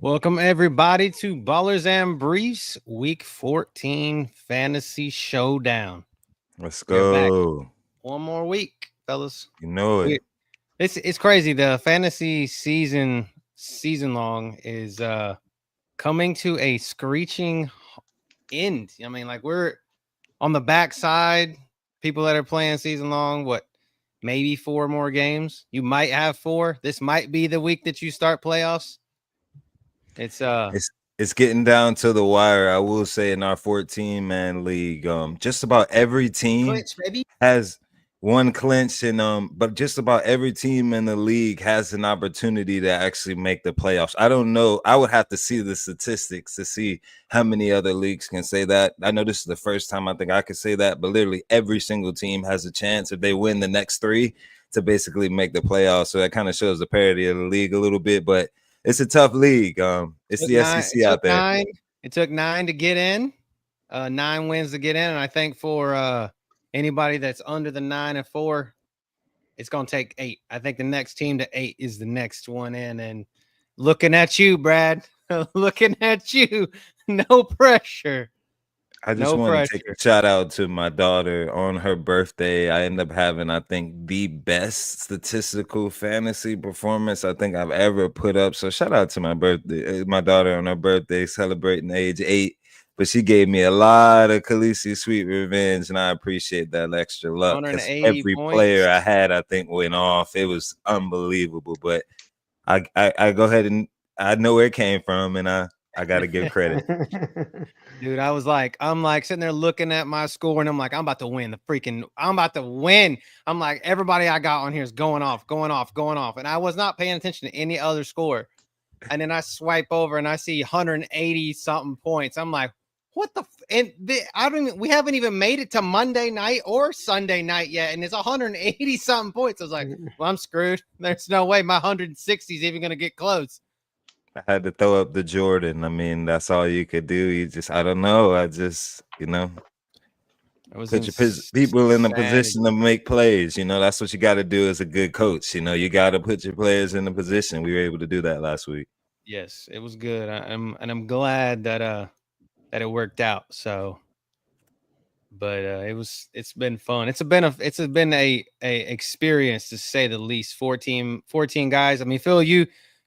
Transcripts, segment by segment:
Welcome everybody to Ballers and Briefs Week 14 Fantasy Showdown. Let's We are back go. one more week, fellas. You know We it. it's crazy. The fantasy season long is coming to a screeching end. I mean, like we're on the backside. People that are playing season long, what maybe 4 more games? You might have 4. This might be the week that you start playoffs. It's It's getting down to the wire. I will say in our 14-man league, just about every team clinch, baby. has one clinch, and but just about every team in the league has an opportunity to actually make the playoffs. I don't know. I would have to see the statistics to see how many other leagues can say that. I know this is the first time I think I could say that, but literally every single team has a chance if they win the next 3 to basically make the playoffs. So that kind of shows the parity of the league a little bit, but it's a tough league. It's the SEC out there. It took 9 to get in, 9 wins to get in, and I think for anybody that's under the 9-4, it's gonna take 8. I think the next team to 8 is the next one in. And looking at you, Brad, looking at you, no pressure. I just want to take a shout out to my daughter on her birthday. I end up having, I think, the best statistical fantasy performance I think I've ever put up. So shout out to my daughter on her birthday, celebrating age 8. But she gave me a lot of Khaleesi sweet revenge, and I appreciate that extra luck because every player I had, I think, went off. It was unbelievable. But I go ahead and I know where it came from, and I got to give credit. Dude, I'm like sitting there looking at my score, and I'm like, I'm about to win. I'm about to win. I'm like, everybody I got on here is going off. And I was not paying attention to any other score. And then I swipe over and I see 180 something points. I'm like, what the? We haven't even made it to Monday night or Sunday night yet. And it's 180 something points. I was like, well, I'm screwed. There's no way my 160 is even going to get close. I had to throw up the Jordan. I mean, that's all you could do. I don't know. Put your people in the position to make plays. That's what you got to do as a good coach. You got to put your players in the position. We were able to do that last week. Yes, it was good. I'm glad that it worked out. So, but it's been fun. It's been a experience to say the least. 14 guys. I mean, Phil,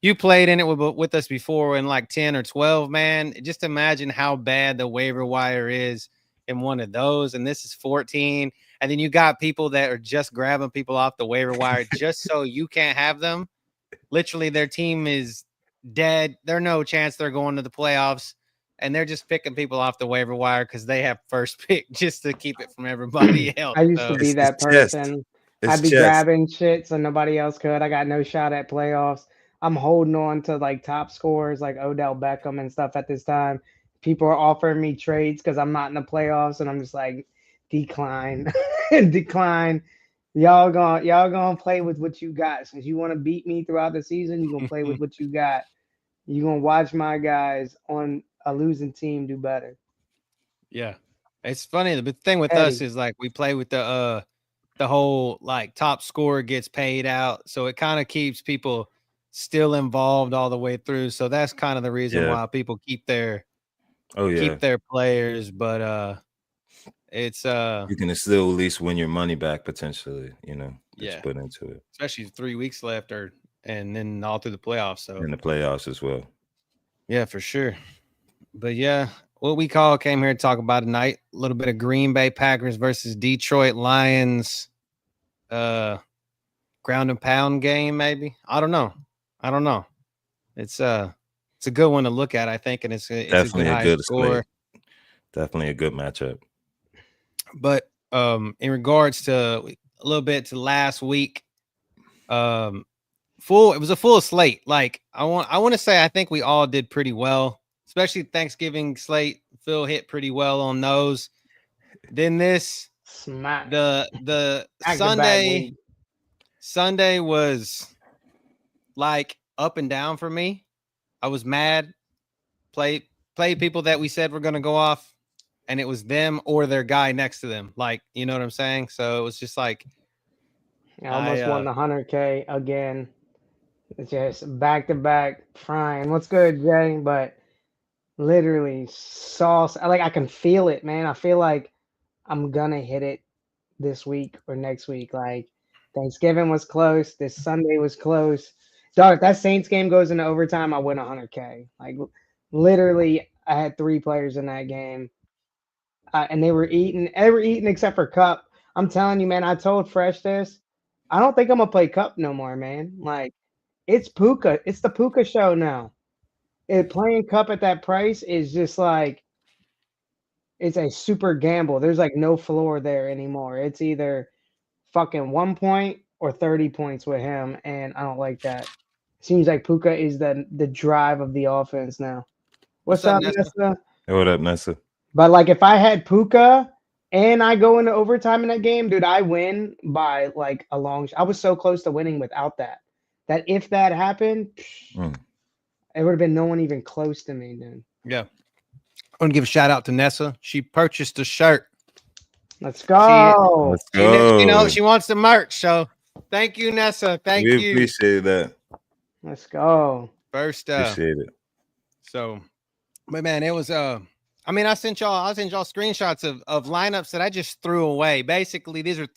you played in it with us before in like 10 or 12, man. Just imagine how bad the waiver wire is in one of those. And this is 14. And then you got people that are just grabbing people off the waiver wire just so you can't have them. Literally, their team is dead. There's no chance they're going to the playoffs. And they're just picking people off the waiver wire because they have first pick just to keep it from everybody else. I used to be that person. I'd be grabbing shit so nobody else could. I got no shot at playoffs. I'm holding on to like top scorers like Odell Beckham and stuff at this time. People are offering me trades because I'm not in the playoffs, and I'm just like, decline, decline. Y'all gonna play with what you got. Since you want to beat me throughout the season, you gonna play with what you got. You gonna watch my guys on a losing team do better. Yeah, it's funny. The thing with us is like we play with the whole like top scorer gets paid out, so it kind of keeps people still involved all the way through. So that's kind of the reason why people keep their players. But it's you can still at least win your money back potentially. That you put into it, especially 3 weeks left, and then all through the playoffs. So in the playoffs as well. Yeah, for sure. But yeah, what we came here to talk about tonight. A little bit of Green Bay Packers versus Detroit Lions. Ground and pound game, maybe. I don't know. It's a good one to look at, I think, and it's definitely a good score. Definitely a good matchup. But in regards to a little bit to last week, it was a full slate. Like I want to say I think we all did pretty well, especially Thanksgiving slate. Phil hit pretty well on those. Then this the Sunday was like up and down for me. I was mad. Played people that we said were going to go off, and it was them or their guy next to them. Like, you know what I'm saying? So it was just like I almost won the 100K again. Just back-to-back frying. What's good, Jay? But literally sauce. Like I can feel it, man. I feel like I'm gonna hit it this week or next week. Like Thanksgiving was close. This Sunday was close. Dog, if that Saints game goes into overtime, I win 100K. Like literally, I had 3 players in that game, and they were eating. They were eating except for Cup. I'm telling you, man. I told Fresh this. I don't think I'm gonna play Cup no more, man. Like it's Puka. It's the Puka show now. Playing Cup at that price is just like it's a super gamble. There's like no floor there anymore. It's either fucking 1 point or 30 points with him, and I don't like that. Seems like Puka is the drive of the offense now. What's up, Nessa? Hey, what up, Nessa? But like if I had Puka and I go into overtime in that game, dude, I win by like a long I was so close to winning without that. That if that happened, it would have been no one even close to me, dude. Yeah. I want to give a shout out to Nessa. She purchased a shirt. Let's go. Let's go. You know, she wants the merch. So thank you, Nessa. Thank you. We appreciate that. Let's go. First, appreciate it. So, but man, it was I mean, I sent y'all screenshots of lineups that I just threw away. Basically, these are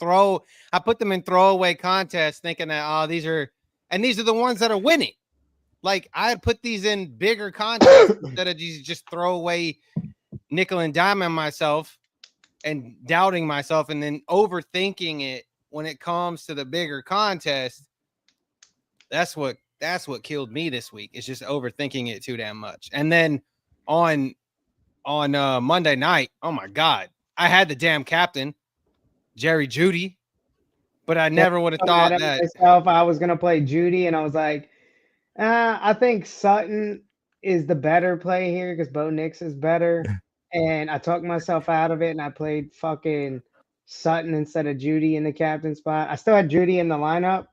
I put them in throwaway contests thinking that these are the ones that are winning. Like I had put these in bigger contests instead of these just throwaway nickel and dime myself and doubting myself and then overthinking it when it comes to the bigger contest. That's what killed me this week. It's just overthinking it too damn much. And then on Monday night, oh my God, I had the damn captain, Jerry Jeudy, but I never would have thought that myself I was gonna play Jeudy, and I was like, I think Sutton is the better play here because Bo Nix is better. And I talked myself out of it, and I played fucking Sutton instead of Jeudy in the captain spot. I still had Jeudy in the lineup,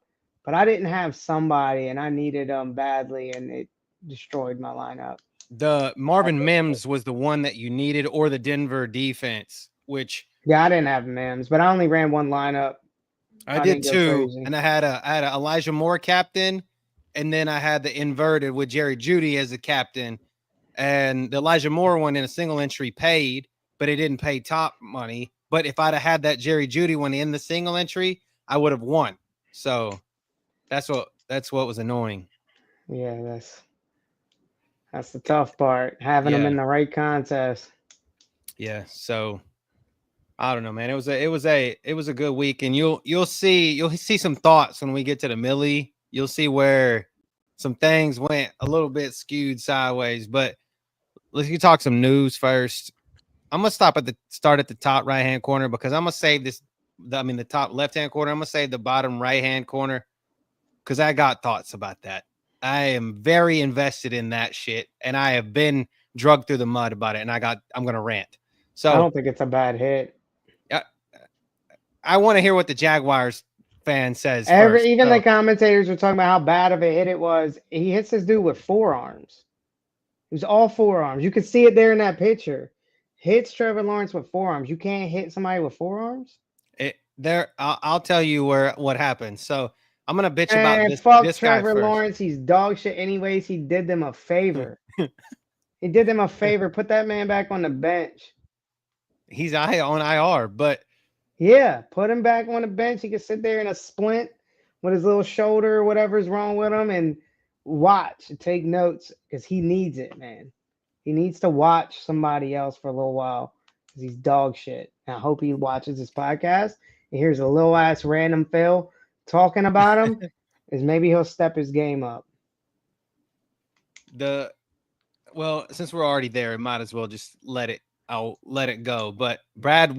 but I didn't have somebody, and I needed badly, and it destroyed my lineup. The Marvin Mims was the one that you needed, or the Denver defense, which I didn't have Mims, but I only ran one lineup. I did too, and I had a Elijah Moore captain, and then I had the inverted with Jerry Jeudy as the captain, and the Elijah Moore one in a single entry paid, but it didn't pay top money. But if I'd have had that Jerry Jeudy one in the single entry, I would have won. So that's what was annoying. Yeah, that's the tough part, having them in the right contest. Yeah, so I don't know, man. It was a good week, and you'll see some thoughts when we get to the Millie. You'll see where some things went a little bit skewed sideways. But let's talk some news first. I'm gonna start at the top right hand corner because I'm gonna save the top left hand corner. I'm gonna save the bottom right hand corner because I got thoughts about that. I am very invested in that shit, and I have been drugged through the mud about it. And I'm gonna rant. So I don't think it's a bad hit. I want to hear what the Jaguars fan says. Even the commentators were talking about how bad of a hit it was. He hits this dude with forearms. It was all forearms. You could see it there in that picture. Hits Trevor Lawrence with forearms. You can't hit somebody with forearms? I'll tell you what happened. So I'm gonna bitch about this. Fuck this Trevor guy Lawrence. He's dog shit anyways. He did them a favor. He did them a favor. Put that man back on the bench. He's on IR, but yeah, put him back on the bench. He can sit there in a splint with his little shoulder or whatever's wrong with him and watch and take notes because he needs it, man. He needs to watch somebody else for a little while because he's dog shit. And I hope he watches this podcast and hears a little ass random Phil talking about him is maybe he'll step his game up. Well, since we're already there, it might as well just I'll let it go. But Brad,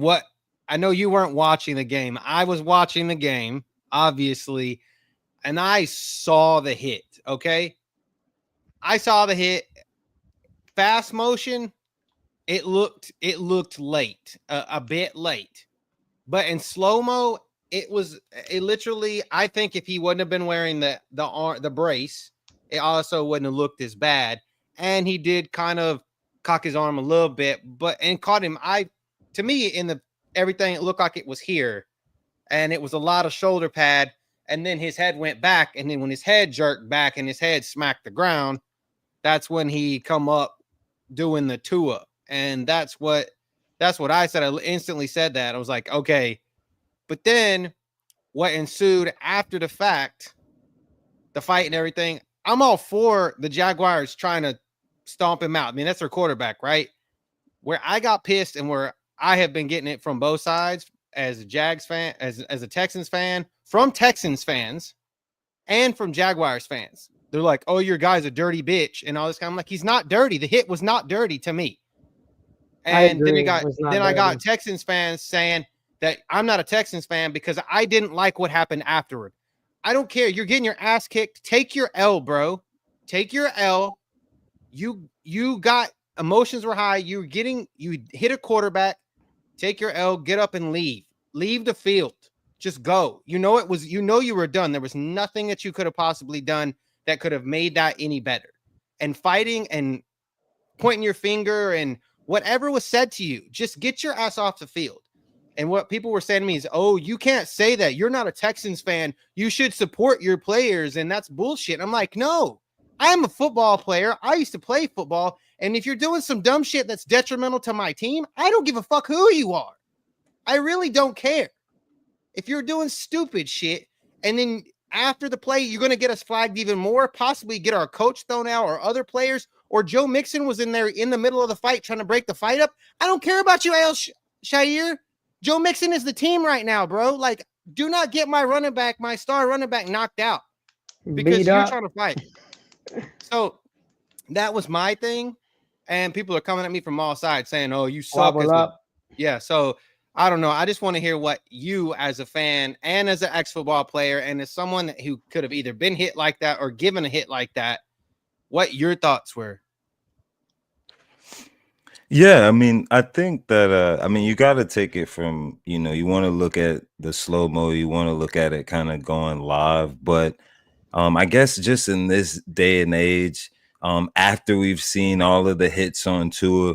I know you weren't watching the game. I was watching the game, obviously, and I saw the hit. Okay. I saw the hit. Fast motion. It looked late, a bit late, but in slow-mo, it literally, I think if he wouldn't have been wearing the brace, it also wouldn't have looked as bad. And he did kind of cock his arm a little bit, and caught him. To me, everything, it looked like it was here, and it was a lot of shoulder pad, and then his head went back, and then when his head jerked back and his head smacked the ground, that's when he come up doing the Tua. And that's what I said. I instantly said that. I was like, okay. But then what ensued after the fact, the fight and everything, I'm all for the Jaguars trying to stomp him out. I mean, that's their quarterback, right? Where I got pissed and where I have been getting it from both sides as a Jags fan, as a Texans fan, from Texans fans and from Jaguars fans. They're like, oh, your guy's a dirty bitch and all this kind of, I'm like, he's not dirty. The hit was not dirty to me. And then I got Texans fans saying that I'm not a Texans fan because I didn't like what happened afterward. I don't care. You're getting your ass kicked. Take your L, bro. Take your L. You got emotions were high. You hit a quarterback. Take your L. Get up and leave. Leave the field. Just go. You were done. There was nothing that you could have possibly done that could have made that any better. And fighting and pointing your finger and whatever was said to you, just get your ass off the field. And what people were saying to me is, oh, you can't say that. You're not a Texans fan. You should support your players. And that's bullshit. I'm like, no, I'm a football player. I used to play football. And if you're doing some dumb shit that's detrimental to my team, I don't give a fuck who you are. I really don't care. If you're doing stupid shit and then after the play, you're going to get us flagged even more, possibly get our coach thrown out or other players, or Joe Mixon was in there in the middle of the fight trying to break the fight up. I don't care about you, Al Shire. Joe Mixon is the team right now, bro. Like, do not get my running back, my star running back, knocked out because you're trying to fight. So that was my thing. And people are coming at me from all sides saying, oh, you suck. Yeah. So I don't know. I just want to hear what you as a fan and as an ex-football player and as someone who could have either been hit like that or given a hit like that, what your thoughts were. Yeah, I mean, I think that you got to take it from, you want to look at the slow-mo, you want to look at it kind of going live, but I guess just in this day and age, after we've seen all of the hits on Tua,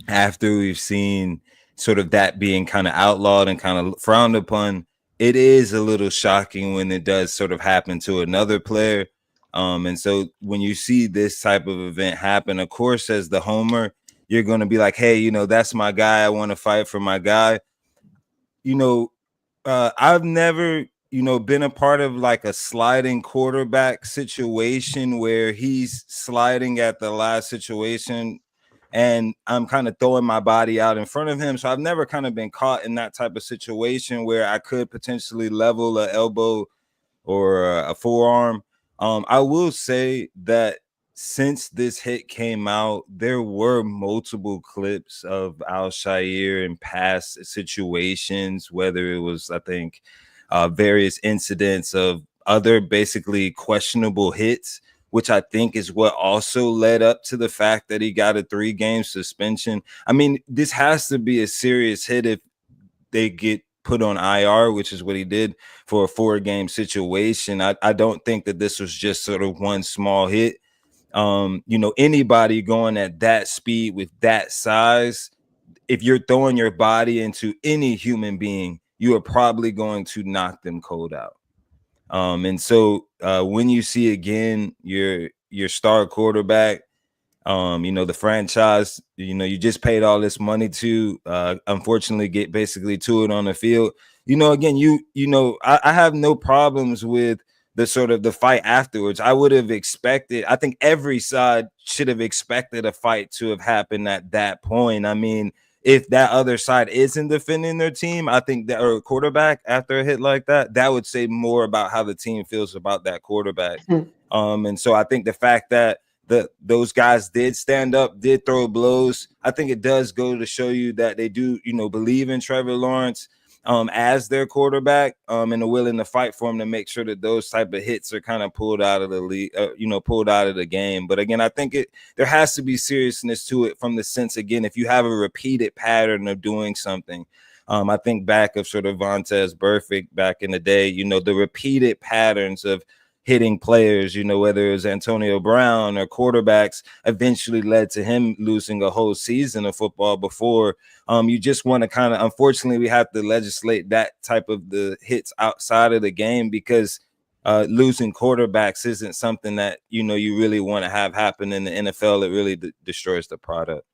after we've seen sort of that being kind of outlawed and kind of frowned upon, it is a little shocking when it does sort of happen to another player. And so when you see this type of event happen, of course, as the homer, you're going to be like, hey, that's my guy. I want to fight for my guy. I've never, been a part of like a sliding quarterback situation where he's sliding at the last situation and I'm kind of throwing my body out in front of him. So I've never kind of been caught in that type of situation where I could potentially level an elbow or a forearm. I will say that since this hit came out, there were multiple clips of Al-Shire in past situations, whether it was, I think, various incidents of other basically questionable hits, which I think is what also led up to the fact that he got a 3-game suspension. I mean, this has to be a serious hit if they get put on IR, which is what he did for a 4-game situation. I don't think that this was just sort of one small hit. Anybody going at that speed with that size, if you're throwing your body into any human being, you are probably going to knock them cold out. And so when you see again your star quarterback, the franchise, you just paid all this money to unfortunately get basically to it on the field. Again, I have no problems with the sort of the fight afterwards. I would have expected, I think every side should have expected a fight to have happened at that point. I mean, if that other side isn't defending their team, I think that, or a quarterback after a hit like that, that would say more about how the team feels about that quarterback. And so I think the fact that those guys did stand up, did throw blows, I think it does go to show you that they do, believe in Trevor Lawrence as their quarterback, and are willing to fight for him to make sure that those type of hits are kind of pulled out of the league, pulled out of the game. But again, I think there has to be seriousness to it from the sense, again, if you have a repeated pattern of doing something, I think back of sort of Vontaze Burfict back in the day, the repeated patterns of hitting players, whether it was Antonio Brown or quarterbacks, eventually led to him losing a whole season of football before. You just want to kind of, unfortunately, we have to legislate that type of the hits outside of the game, because losing quarterbacks isn't something that, you really want to have happen in the NFL. It really destroys the product.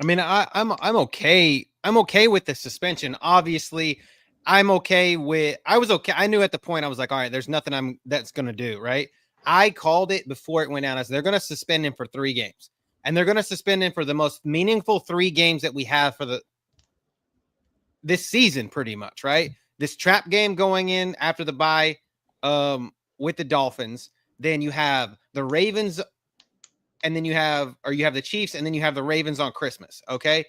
I mean, I'm okay. I'm okay with the suspension. Obviously, I was okay. I knew at the point I was like, all right, there's nothing that's going to do, right? I called it before it went out. I said, they're going to suspend him for 3 games, and they're going to suspend him for the most meaningful 3 games that we have for this season, pretty much, right? This trap game going in after the bye, with the Dolphins. Then you have the Ravens, and then you have the Chiefs, and then you have the Ravens on Christmas. Okay.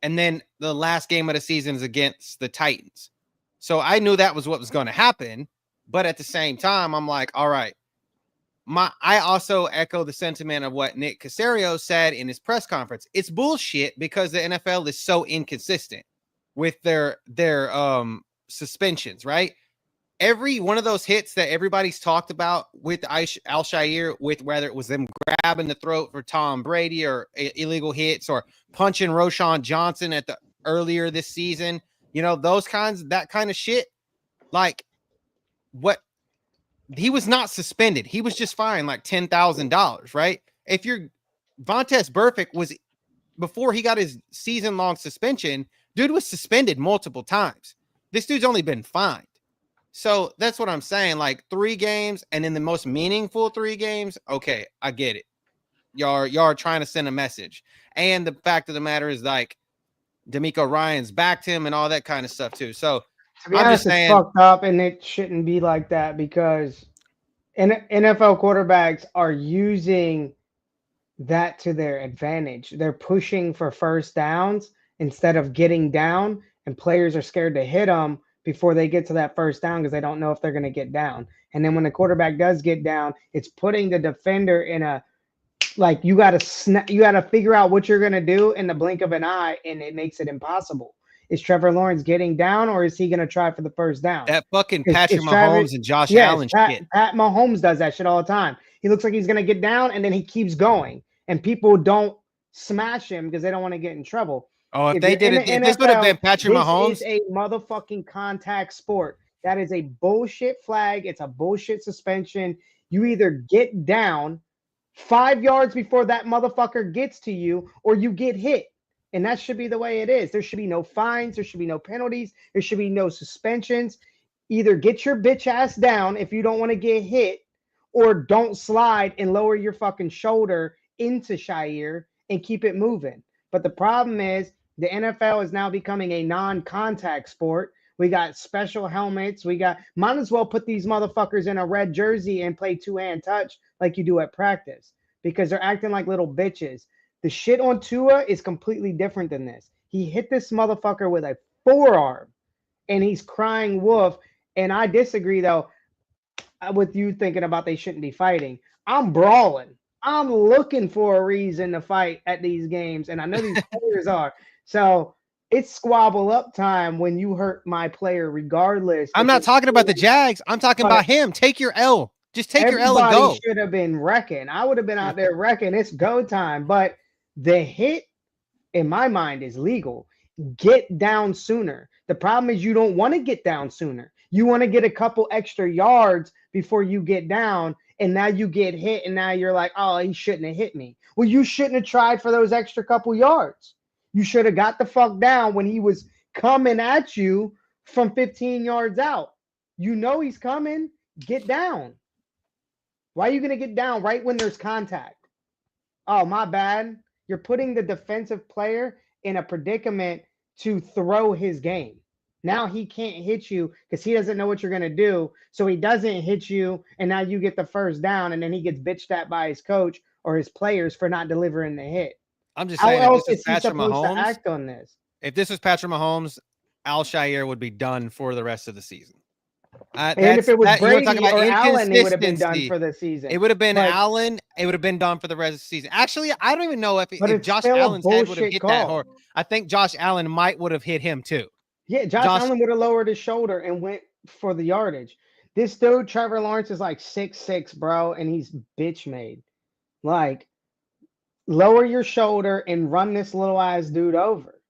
And then the last game of the season is against the Titans. So I knew that was what was going to happen. But at the same time, I'm like, all right. I also echo the sentiment of what Nick Caserio said in his press conference. It's bullshit because the NFL is so inconsistent with their suspensions, right? Every one of those hits that everybody's talked about with Al-Shaair, with whether it was them grabbing the throat for Tom Brady or illegal hits or punching Roshan Johnson earlier this season, that kind of shit. Like, what? He was not suspended. He was just fined like $10,000, right? If Vontaze Burfict was, before he got his season-long suspension, dude was suspended multiple times. This dude's only been fined. So that's what I'm saying. Like 3 games, and in the most meaningful 3 games, okay, I get it. Y'all are trying to send a message. And the fact of the matter is, like, D'Amico Ryan's backed him and all that kind of stuff too. So to be honest, it's fucked up, and it shouldn't be like that, because NFL quarterbacks are using that to their advantage. They're pushing for first downs instead of getting down, and players are scared to hit them before they get to that first down because they don't know if they're going to get down. And then when the quarterback does get down, it's putting the defender in a, like, you got to figure out what you're going to do in the blink of an eye, and it makes it impossible. Is Trevor Lawrence getting down, or is he going to try for the first down? That fucking Patrick Mahomes and Josh Allen shit. Pat Mahomes does that shit all the time. He looks like he's going to get down, and then he keeps going, and people don't smash him because they don't want to get in trouble. Oh, if they did it, if this would have been Patrick Mahomes. This is a motherfucking contact sport. That is a bullshit flag. It's a bullshit suspension. You either get down 5 yards before that motherfucker gets to you, or you get hit. And that should be the way it is. There should be no fines. There should be no penalties. There should be no suspensions. Either get your bitch ass down if you don't want to get hit, or don't slide and lower your fucking shoulder into Shaair and keep it moving. But the problem is, the NFL is now becoming a non-contact sport. We got special helmets. Might as well put these motherfuckers in a red jersey and play 2-hand touch like you do at practice, because they're acting like little bitches. The shit on Tua is completely different than this. He hit this motherfucker with a forearm, and he's crying wolf. And I disagree, though, with you thinking about they shouldn't be fighting. I'm brawling. I'm looking for a reason to fight at these games, and I know these players are. So it's squabble up time when you hurt my player, regardless. I'm not talking about the Jags. I'm talking about him. Take your L. Just take your L and go. Should have been wrecking. I would have been out there wrecking. It's go time. But the hit, in my mind, is legal. Get down sooner. The problem is you don't want to get down sooner. You want to get a couple extra yards before you get down, and now you get hit, and now you're like, oh, he shouldn't have hit me. Well, you shouldn't have tried for those extra couple yards. You should have got the fuck down when he was coming at you from 15 yards out. You know he's coming. Get down. Why are you going to get down right when there's contact? Oh, my bad. You're putting the defensive player in a predicament to throw his game. Now he can't hit you because he doesn't know what you're going to do. So he doesn't hit you, and now you get the first down, and then he gets bitched at by his coach or his players for not delivering the hit. I'm just saying, how else is he supposed to act on this? If this was Patrick Mahomes, Al-Shaair would be done for the rest of the season. And if it was Brady or Allen, it would have been done for the season. It would have been Allen. It would have been done for the rest of the season. Actually, I don't even know if Josh Allen's head would have hit that hard. I think Josh Allen would have hit him too. Yeah, Josh Allen would have lowered his shoulder and went for the yardage. This dude, Trevor Lawrence, is like 6'6", bro, and he's bitch made. Like, lower your shoulder and run this little ass dude over.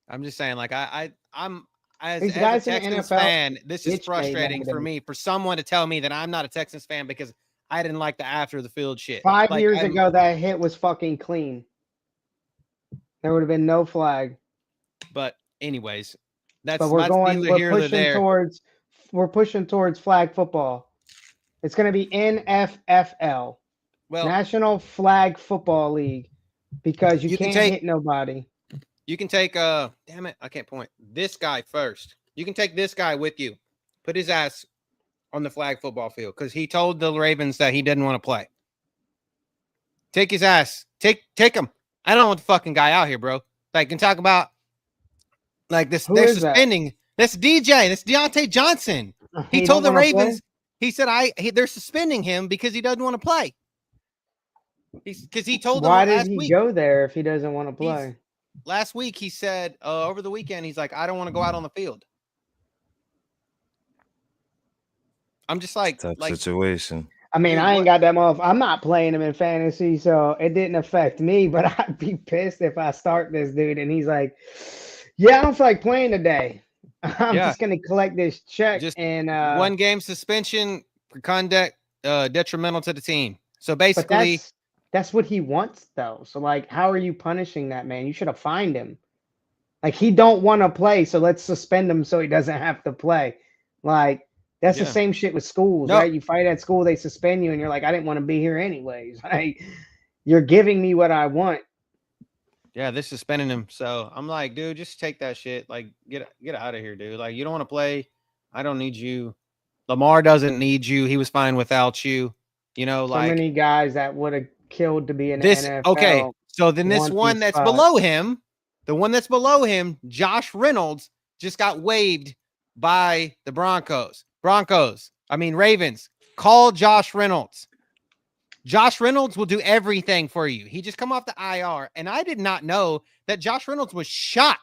I'm just saying, like, I'm as These a guys in the Texans NFL, fan, this is bitch made frustrating for nowadays. me for someone to tell me that I'm not a Texans fan because I didn't like the after the field shit. 5 Like, years ago, that hit was fucking clean. There would have been no flag. But anyways, that's But we're pushing towards flag football. It's going to be NFL, well, National Flag Football League, because you can't hit nobody. You can take damn it, I can't point this guy first. You can take this guy with you, put his ass on the flag football field because he told the Ravens that he didn't want to play. Take his ass, take him. I don't want the fucking guy out here, bro. Like, can talk about like this. They're suspending. That's DJ. That's Deontay Johnson. He told the Ravens. He said they're suspending him because he doesn't want to play. Because he told them. Why did he go there if he doesn't want to play? Last week he said over the weekend he's like, I don't want to go out on the field. I'm just like tough situation. I mean, I ain't got that off. I'm not playing him in fantasy, so it didn't affect me. But I'd be pissed if I start this dude and he's like, "Yeah, I don't feel like playing today. I'm just gonna collect this check." Just and 1 game suspension for conduct detrimental to the team. So basically, that's what he wants, though. So like, how are you punishing that man? You should have fined him. Like, he don't want to play, so let's suspend him so he doesn't have to play. Like. That's the same shit with schools, right? You fight at school, they suspend you, and you're like, I didn't want to be here anyways. Like, you're giving me what I want. Yeah, they're suspending him. So I'm like, dude, just take that shit. Like, get out of here, dude. Like, you don't want to play. I don't need you. Lamar doesn't need you. He was fine without you. You know, so like many guys that would have killed to be in the NFL. Okay, so then this one that's below him, the one that's below him, Josh Reynolds, just got waived by the Ravens. Call Josh Reynolds. Josh Reynolds will do everything for you. He just come off the IR. And I did not know that Josh Reynolds was shot.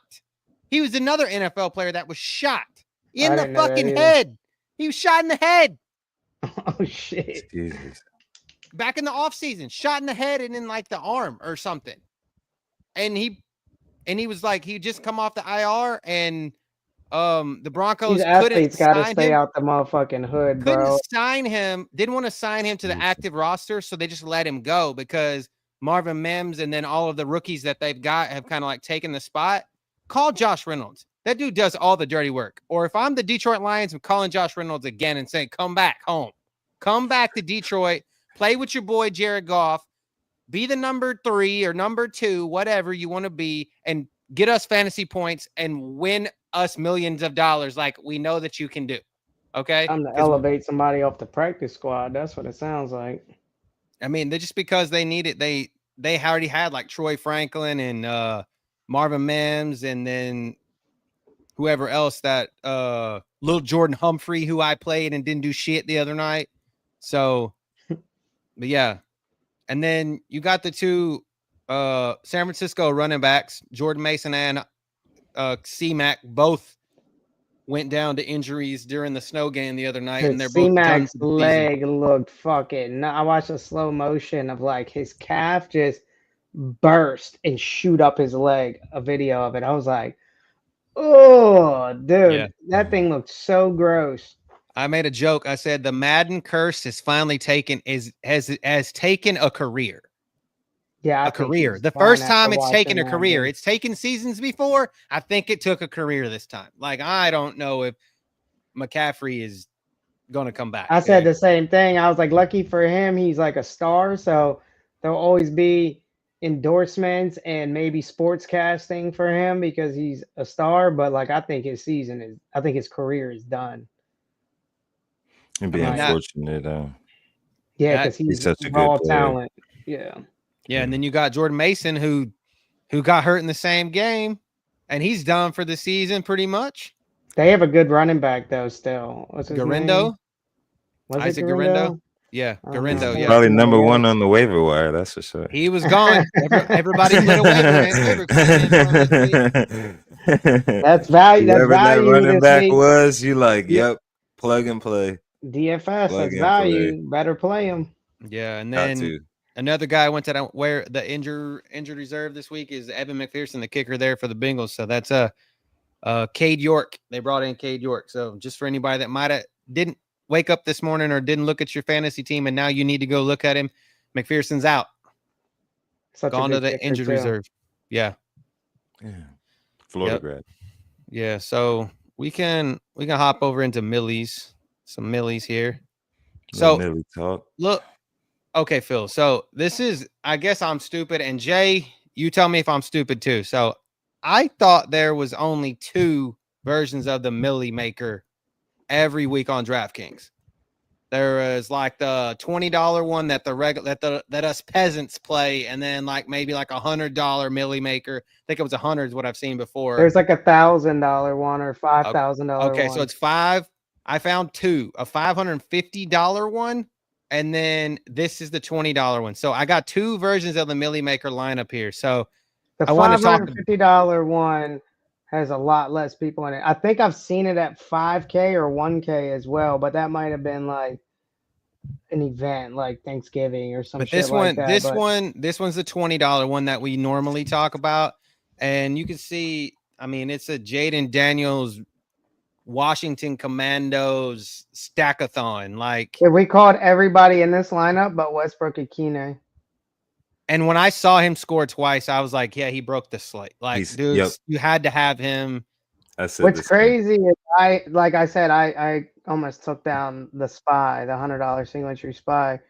He was another NFL player that was shot in the fucking head. He was shot in the head. Oh, shit. Jesus. Back in the offseason, shot in the head and in like the arm or something. And he was like, he just come off the IR and the Broncos athletes gotta stay out the motherfucking hood, bro. Couldn't sign him, didn't want to sign him to the active roster, so they just let him go because Marvin Mims and then all of the rookies that they've got have kind of like taken the spot. Call Josh Reynolds. That dude does all the dirty work. Or if I'm the Detroit Lions, I'm calling Josh Reynolds again and saying, come back home. Come back to Detroit. Play with your boy Jared Goff. Be the number 3 or number 2, whatever you want to be, and get us fantasy points and win us millions of dollars like we know that you can do. Okay? I'm to elevate somebody off the practice squad. That's what it sounds like. I mean, just because they need it, they already had like Troy Franklin and Marvin Mims and then whoever else that little Jordan Humphrey who I played and didn't do shit the other night. So, but yeah. And then you got the 2 San Francisco running backs, Jordan Mason and C-Mac, both went down to injuries during the snow game the other night, and they're both C-Mac's leg looked fucking. I watched a slow motion of like his calf just burst and shoot up his leg. A video of it. I was like, oh, dude, that thing looked so gross. I made a joke. I said the Madden curse has finally taken has taken a career. Yeah, a career. The first time it's taken a career. It's taken seasons before. I think it took a career this time. Like, I don't know if McCaffrey is going to come back. I said the same thing. I was like, lucky for him, he's like a star. So there'll always be endorsements and maybe sports casting for him because he's a star. But like, I think his career is done. It'd be unfortunate. Yeah, because he's such a raw talent. Yeah. Yeah, and then you got Jordan Mason who got hurt in the same game, and he's done for the season pretty much. They have a good running back though. Still, what's his Garindo? Was Isaac it Garindo? Yeah, Garindo. Yeah, probably number 1 on the waiver wire. That's for sure. He was gone. Everybody put a waiver. That's value. That's value. That running back was you like, yep. Plug and play. DFS, that's value. Better play him. Yeah, and then another guy went to where the injured reserve this week is Evan McPherson, the kicker there for the Bengals. So that's Cade York. They brought in Cade York. So just for anybody that might have didn't wake up this morning or didn't look at your fantasy team and now you need to go look at him, McPherson's out. Gone to the injured reserve. Yeah. Florida grad. Yeah, so we can hop over into Millies. Some Millies here. So Millie talk. Look, okay, Phil. So this is, I guess I'm stupid, and Jay, you tell me if I'm stupid too. So I thought there was only 2 versions of the Millie Maker every week on DraftKings. There is like the $20 one that that us peasants play, and then like maybe like $100 Millie Maker. I think it was 100 is what I've seen before. There's like $1,000 one or $5,000 one. Okay, so it's 5. I found 2, a $550 one, and then this is the $20 one. So I got 2 versions of the Millie Maker lineup here. So the $550 one has a lot less people in it. I think I've seen it at 5K or 1K as well, but that might have been like an event like Thanksgiving or something. But this one, this one's the $20 one that we normally talk about. And you can see, I mean, it's a Jaden Daniels Washington Commandos stackathon. Like, yeah, we called everybody in this lineup but Westbrook Akine. And when I saw him score twice, I was like, yeah, he broke the slate. Like, dude, you had to have him. What's crazy is I almost took down the SPY, the $100 single entry SPY,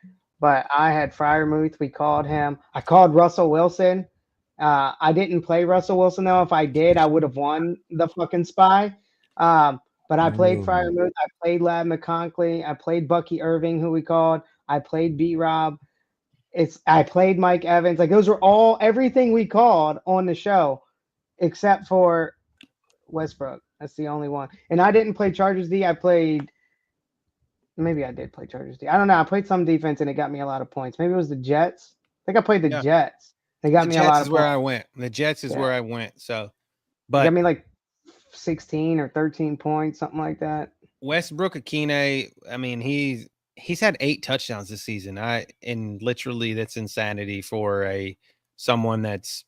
but I had Freiermuth. We called him. I called Russell Wilson. I didn't play Russell Wilson though. If I did, I would have won the fucking SPY. But I played Freiermuth. I played Ladd McConkey. I played Bucky Irving, who we called. I played B-Rob. I played Mike Evans. Like, those were everything we called on the show, except for Westbrook. That's the only one. And I didn't play Chargers D. Maybe I did play Chargers D. I don't know. I played some defense and it got me a lot of points. Maybe it was the Jets. I think I played the Jets. They got me a lot of points. The Jets is where I went. The Jets is where I went. So, but got me like 16 or 13 points, something like that. Westbrook Akine, I mean, he's had 8 touchdowns this season. And literally that's insanity for someone that's,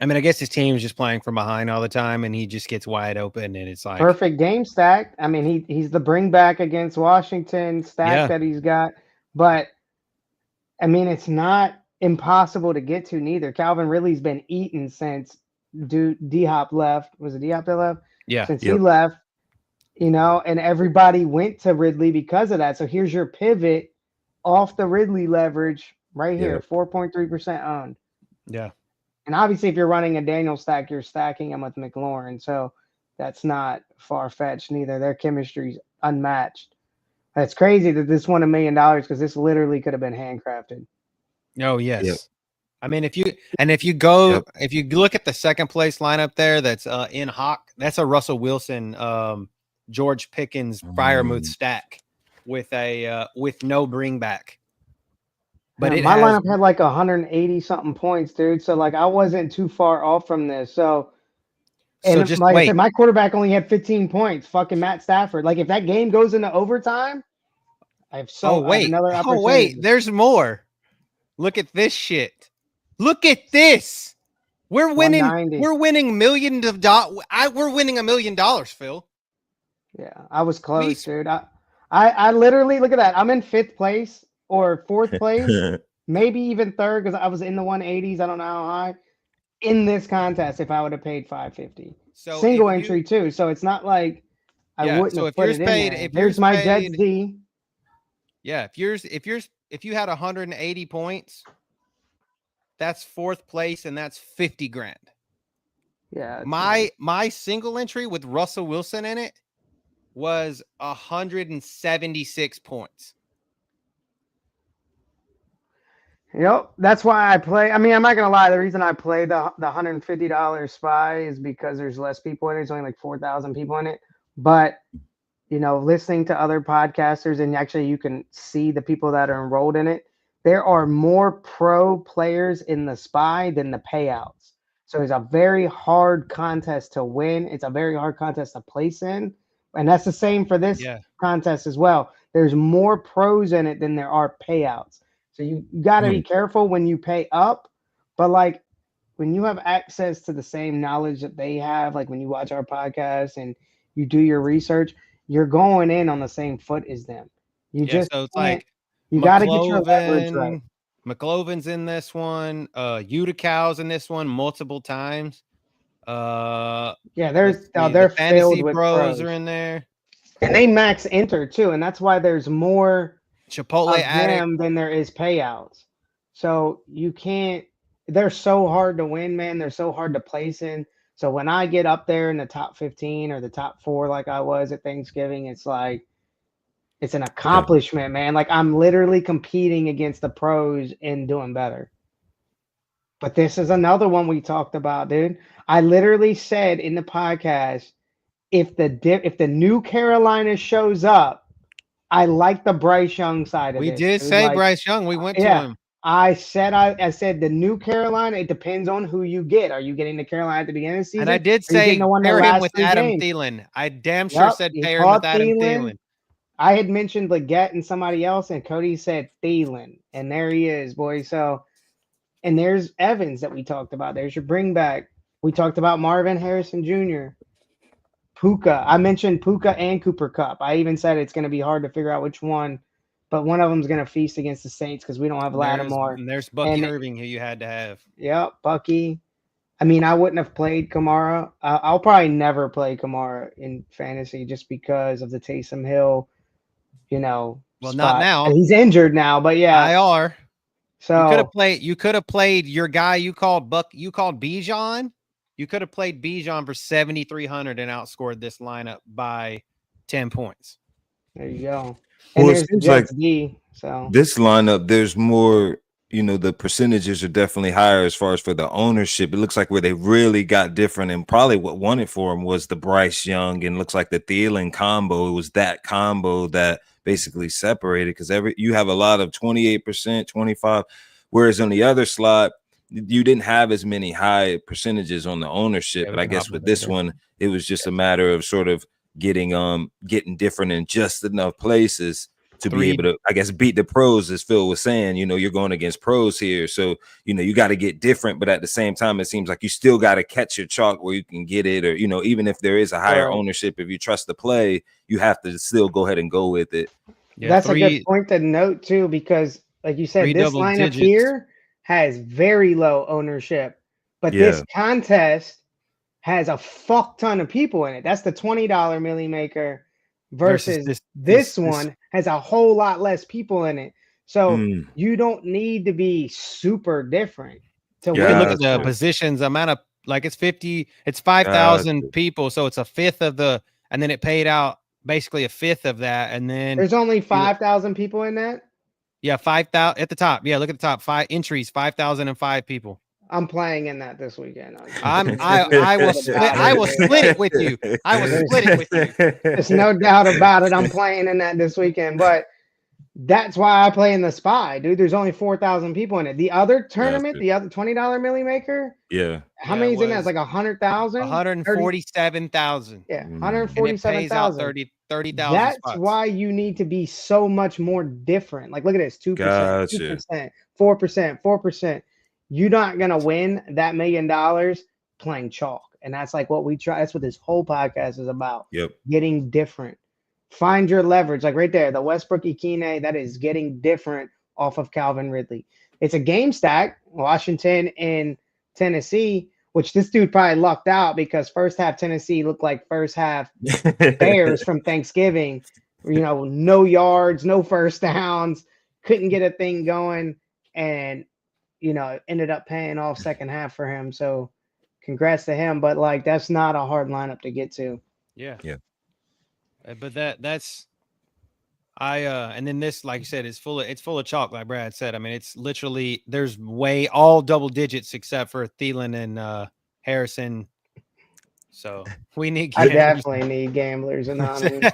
I mean, I guess his team is just playing from behind all the time and he just gets wide open and it's like perfect game stack. I mean, he's the bring back against Washington stack that he's got, but I mean, it's not impossible to get to neither. Calvin Ridley's been eaten since D-Hop left. Was it D-Hop that left? Yeah. Since he left, and everybody went to Ridley because of that. So here's your pivot off the Ridley leverage right here, 4.3% owned. Yeah. And obviously, if you're running a Daniel stack, you're stacking him with McLaurin. So that's not far-fetched neither. Their chemistry's unmatched. It's crazy that this won $1 million because this literally could have been handcrafted. Oh, yes. Yep. I mean, if you look at the second place lineup there, that's in Hawk, that's a Russell Wilson, George Pickens, Freiermuth stack with no bring back. But my lineup had like 180 something points, dude. So like I wasn't too far off from this. I said, my quarterback only had 15 points. Fucking Matt Stafford. Like if that game goes into overtime, I have another opportunity. Oh wait, there's more. Look at this shit. Look at this. We're winning. We're winning millions of dollars. We're winning $1 million, Phil. Yeah, I was close, dude. I literally look at that. I'm in 5th place. Or 4th place, maybe even 3rd, because I was in the 180s. I don't know how high in this contest. If I would have paid $550, so single entry too. So it's not like I wouldn't have put it in there. Here's my Jets D. Yeah, if you had 180 points, that's 4th place, and that's 50 grand. Yeah, my single entry with Russell Wilson in it was 176 points. Yep, that's why I play. I mean, I'm not gonna lie. The reason I play the $150 SPY is because there's less people in it. There's only like 4,000 people in it. But listening to other podcasters, and actually you can see the people that are enrolled in it. There are more pro players in the SPY than the payouts. So it's a very hard contest to win. It's a very hard contest to place in, and that's the same for this contest as well. There's more pros in it than there are payouts. So you got to be careful when you pay up, but like when you have access to the same knowledge that they have, like when you watch our podcast and you do your research, you're going in on the same foot as them. You just so it's can't, like you got to get your leverage right. McLovin's in this one, Utical's in this one multiple times. Yeah, they're the filled with pros are in there. And they max enter too, and that's why there's more Chipotle of them than there is payouts. So you can't. They're so hard to win, man. They're so hard to place in. So when I get up there in the top 15 or the top 4, like I was at Thanksgiving, it's like it's an accomplishment, man. Like I'm literally competing against the pros and doing better. But this is another one we talked about, dude. I literally said in the podcast, if the new Carolina shows up, I like the Bryce Young side of it. We this. did say like, Bryce Young. We went to him. I said the new Carolina. It depends on who you get. Are you getting the Carolina at the beginning of the season? And I did say pair him with Adam Thielen. I damn sure said pair him with Adam Thielen. I had mentioned Leggett and somebody else, and Cody said Thielen, and there he is, boy. So, and there's Evans that we talked about. There's your bring back. We talked about Marvin Harrison Jr. Puka. I mentioned Puka and Cooper Kupp. I even said it's going to be hard to figure out which one, but one of them's going to feast against the Saints because we don't have Lattimore. And there's Bucky Irving, who you had to have. Yep, Bucky. I mean, I wouldn't have played Kamara. I'll probably never play Kamara in fantasy just because of the Taysom Hill, Well, spot. not now. And he's injured now, but yeah. IR. So you could have played your guy you called Bijan. You could have played Bijan for 7,300 and outscored this lineup by 10 points. There you go. And well, it seems like so this lineup, there's more, the percentages are definitely higher as far as for the ownership. It looks like where they really got different and probably what won it for them was the Bryce Young, and looks like the Thielen combo. It was that combo that basically separated because you have a lot of 28%, 25, whereas on the other slot, you didn't have as many high percentages on the ownership, but I guess with this one, it was just a matter of sort of getting different in just enough places to be able to, I guess, beat the pros, as Phil was saying. You're going against pros here, so you got to get different, but at the same time, it seems like you still got to catch your chalk where you can get it, or even if there is a higher ownership, if you trust the play, you have to still go ahead and go with it. Yeah, that's a good point to note too, because like you said, this lineup here has very low ownership, but this contest has a fuck ton of people in it. That's the $20 Millie Maker versus this one has a whole lot less people in it. So you don't need to be super different to win. Look at the positions amount of it's 5,000 people, so it's a fifth of the, and then it paid out basically a fifth of that, and then there's only 5,000 people in that. Yeah, 5,000 at the top. Yeah, look at the top. 5 entries, 5,005 people. I'm playing in that this weekend. I will split it with you. I will split it with you. There's no doubt about it. I'm playing in that this weekend, but that's why I play in the Spy, dude. There's only 4,000 people in it. The other tournament, the other $20 Millie Maker. Yeah. How many's in that? It's like 100,000. 147,000. Yeah, 147,000. 30,000. That's spots. Why you need to be so much more different. Like, look at this: 2%, Gotcha. 2%, 4%, 4%. You're not gonna win that $1 million playing chalk, and that's like what we try. That's what this whole podcast is about. Yep. Getting different. Find your leverage, like right there, the Westbrook Ikine. That is getting different off of Calvin Ridley. It's a game stack. Washington and Tennessee. Which this dude probably lucked out because first half Tennessee looked like first half Bears from Thanksgiving. No yards, no first downs, couldn't get a thing going, and ended up paying off second half for him. So congrats to him. But that's not a hard lineup to get to. Yeah. But that's and then this, like you said, it's full of chalk, like Brad said. I mean, it's literally there's all double digits except for Thielen and Harrison. So we need gamblers. I definitely need gamblers anonymous.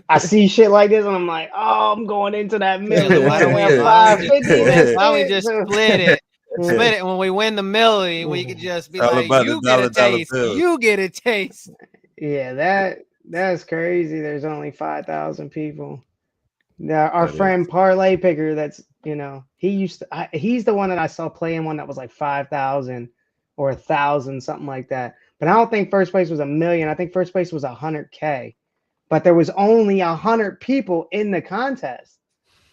I see shit like this and I'm like, oh, I'm going into that middle. Why don't we have 550? Why don't we just split it? Split it when we win the millie. We could just be like, you get a taste. You get a taste. Yeah, That's crazy. There's only 5,000 people. Our friend Parlay Picker, that's he's the one that I saw playing one that was like 5,000 or 1,000, something like that. But I don't think first place was 1,000,000. I think first place was 100K. But there was only 100 people in the contest,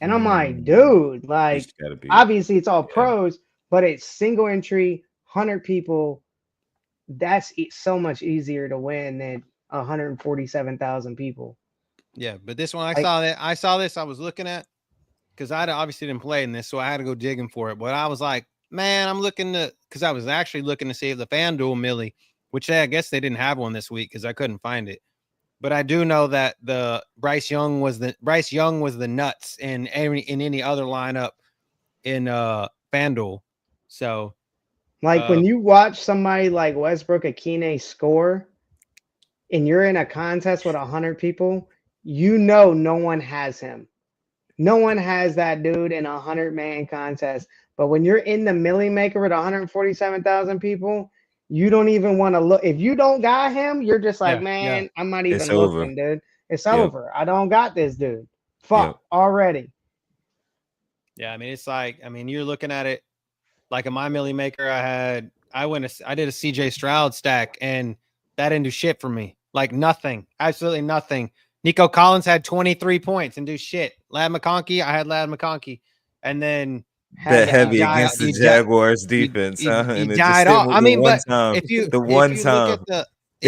and I'm like, dude, like obviously it's all pros, but it's single entry, 100 people. That's so much easier to win than 147,000 people. Yeah, but this one I saw this. I was looking at because I obviously didn't play in this, so I had to go digging for it. But I was like, man, I'm looking to because I was actually looking to see if the FanDuel Millie, which I guess they didn't have one this week because I couldn't find it. But I do know that the Bryce Young was the nuts in any other lineup in FanDuel. So like when you watch somebody like Westbrook Akine score and you're in a contest with 100 people, no one has him. No one has that dude in 100-man contest. But when you're in the Millie Maker with 147,000 people, you don't even want to look. If you don't got him, you're just like, I'm not even looking, dude. It's over. I don't got this dude. Fuck already. Yeah, I mean, it's like, you're looking at it like in my Millie Maker. I did a CJ Stroud stack, and that didn't do shit for me. Like nothing, absolutely nothing. Nico Collins had 23 points and do shit. Ladd McConkey, I had Ladd McConkey, and then that heavy against the Jaguars defense. He died off. I mean, but if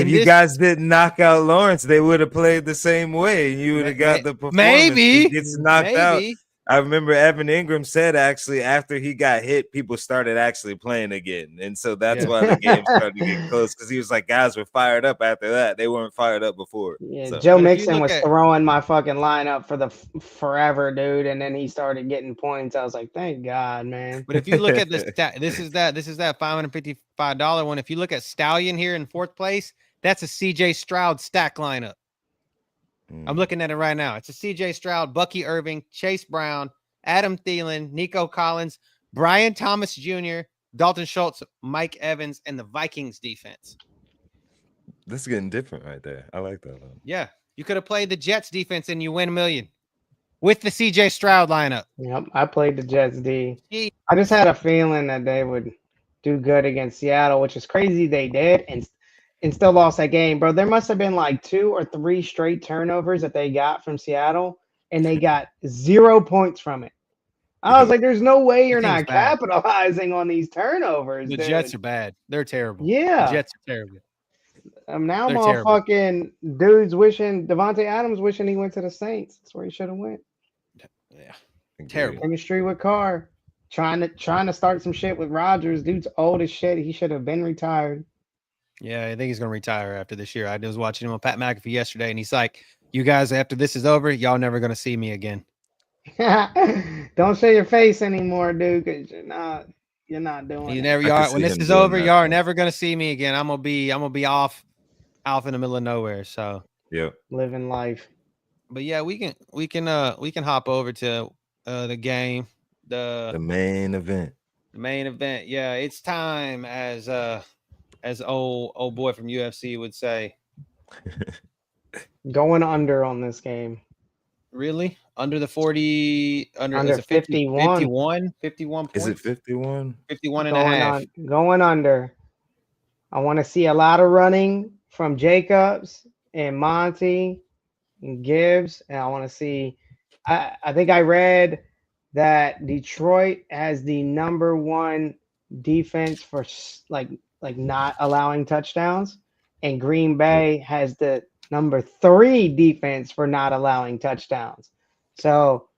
you guys didn't knock out Lawrence, they would have played the same way. You would have got the performance. Maybe he gets knocked out. I remember Evan Ingram said actually after he got hit, people started actually playing again. And so that's why the game started to get close because he was like, guys were fired up after that. They weren't fired up before. Yeah, so. Joe Mixon was throwing my fucking lineup for the forever, dude. And then he started getting points. I was like, thank God, man. But if you look at this, this is that $555 one. If you look at Stallion here in fourth place, that's a CJ Stroud stack lineup. I'm looking at it right now. It's a CJ Stroud, Bucky Irving, Chase Brown, Adam Thielen, Nico Collins, Brian Thomas Jr., Dalton Schultz, Mike Evans, and the Vikings defense. This is getting different right there. I like that one. Yeah. You could have played the Jets defense and you win $1 million with the CJ Stroud lineup. Yep. I played the Jets D. I just had a feeling that they would do good against Seattle, which is crazy. They did. And still lost that game, bro. There must have been like 2 or 3 straight turnovers that they got from Seattle, and they got 0 points from it. I was like, there's no way you're not capitalizing on these turnovers. The Jets are bad. They're terrible. Yeah. The Jets are terrible. Now motherfucking dudes wishing, Devontae Adams wishing he went to the Saints. That's where he should have went. Yeah. Terrible. Chemistry with Carr. Trying to start some shit with Rodgers. Dude's old as shit. He should have been retired. Yeah, I think he's going to retire after this year. I was watching him on Pat McAfee yesterday, and he's like, you guys, after this is over, y'all never going to see me again. Don't show your face anymore, dude, because you're not doing it. When this is over, y'all are never going to see me again. I'm going to be off in the middle of nowhere. So, yeah, living life. But yeah, we can hop over to the game, the main event. The main event. Yeah, it's time as old boy from UFC would say. Going under on this game. Really? Under the 40? Under 51. 51 points? Is it 51? 51 and a half. Going under. I want to see a lot of running from Jacobs and Monty and Gibbs. And I want to see, I think I read that Detroit has the #1 defense for like not allowing touchdowns, and Green Bay has the #3 defense for not allowing touchdowns. So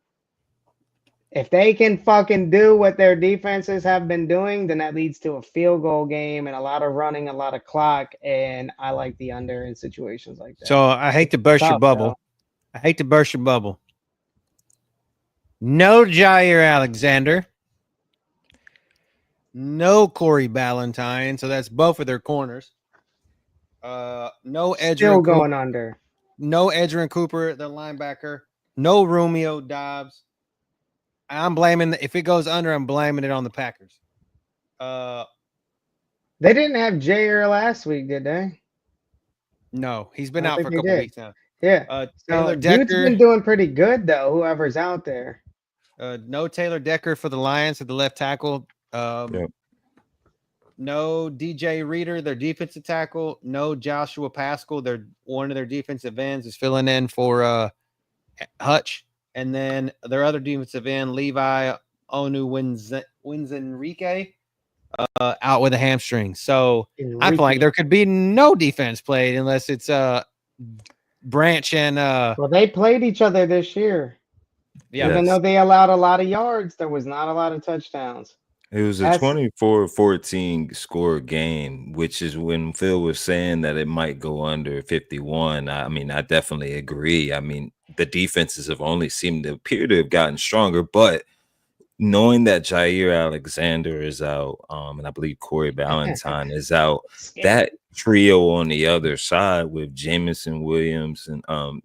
if they can fucking do what their defenses have been doing, then that leads to a field goal game and a lot of running, a lot of clock, and I like the under in situations like that. So I hate to burst your bubble. No Jair Alexander. No Corey Ballantyne, so that's both of their corners. No Edgerrin. Still going under. No Edgerrin Cooper, the linebacker. No Romeo Dobbs. I'm blaming if it goes under. I'm blaming it on the Packers. They didn't have Jair last week, did they? No, he's been out for a couple weeks now. Yeah. Taylor Dude's Decker been doing pretty good though. Whoever's out there. No Taylor Decker for the Lions at the left tackle. No DJ Reader, their defensive tackle. No Joshua Pascal, one of their defensive ends is filling in for Hutch. And then their other defensive end, Levi Winzenrique, out with a hamstring. So I feel like there could be no defense played unless it's Branch and well, they played each other this year. Yeah. Even though they allowed a lot of yards, there was not a lot of touchdowns. It was a 24-14 score game, which is when Phil was saying that it might go under 51. I mean, I definitely agree. I mean, the defenses have only seemed to appear to have gotten stronger, but knowing that Jair Alexander is out, and I believe Corey Ballantyne is out, that trio on the other side with Jameson Williams and Brown,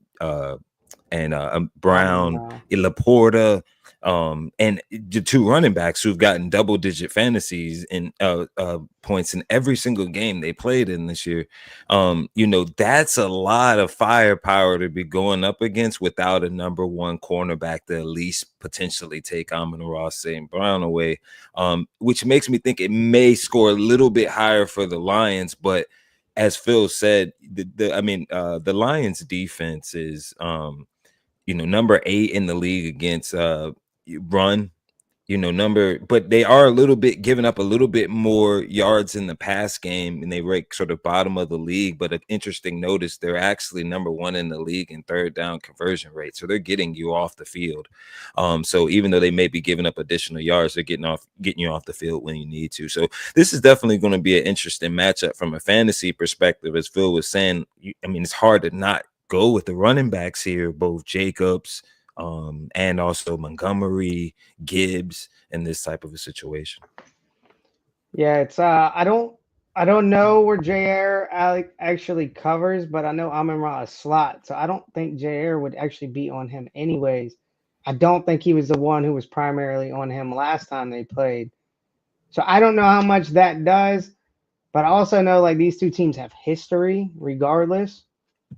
Laporta, and the two running backs who've gotten double-digit fantasies and points in every single game they played in this year. That's a lot of firepower to be going up against without a number one cornerback to at least potentially take Amon-Ra St. Brown away, which makes me think it may score a little bit higher for the Lions. But as Phil said, the Lions defense is number 8 in the league against run, but they are a little bit giving up a little bit more yards in the pass game, and they rank sort of bottom of the league. But an interesting notice, they're actually number 1 in the league in third down conversion rate. So they're getting you off the field. So even though they may be giving up additional yards, they're getting you off the field when you need to. So this is definitely going to be an interesting matchup from a fantasy perspective. As Phil was saying, it's hard to not go with the running backs here, both Jacobs and also Montgomery, Gibbs, in this type of a situation. Yeah, it's I don't know where Jair actually covers, but I know Amon-Ra is slot, so I don't think Jair would actually be on him anyways. I don't think he was the one who was primarily on him last time they played. So I don't know how much that does, but I also know like these two teams have history regardless.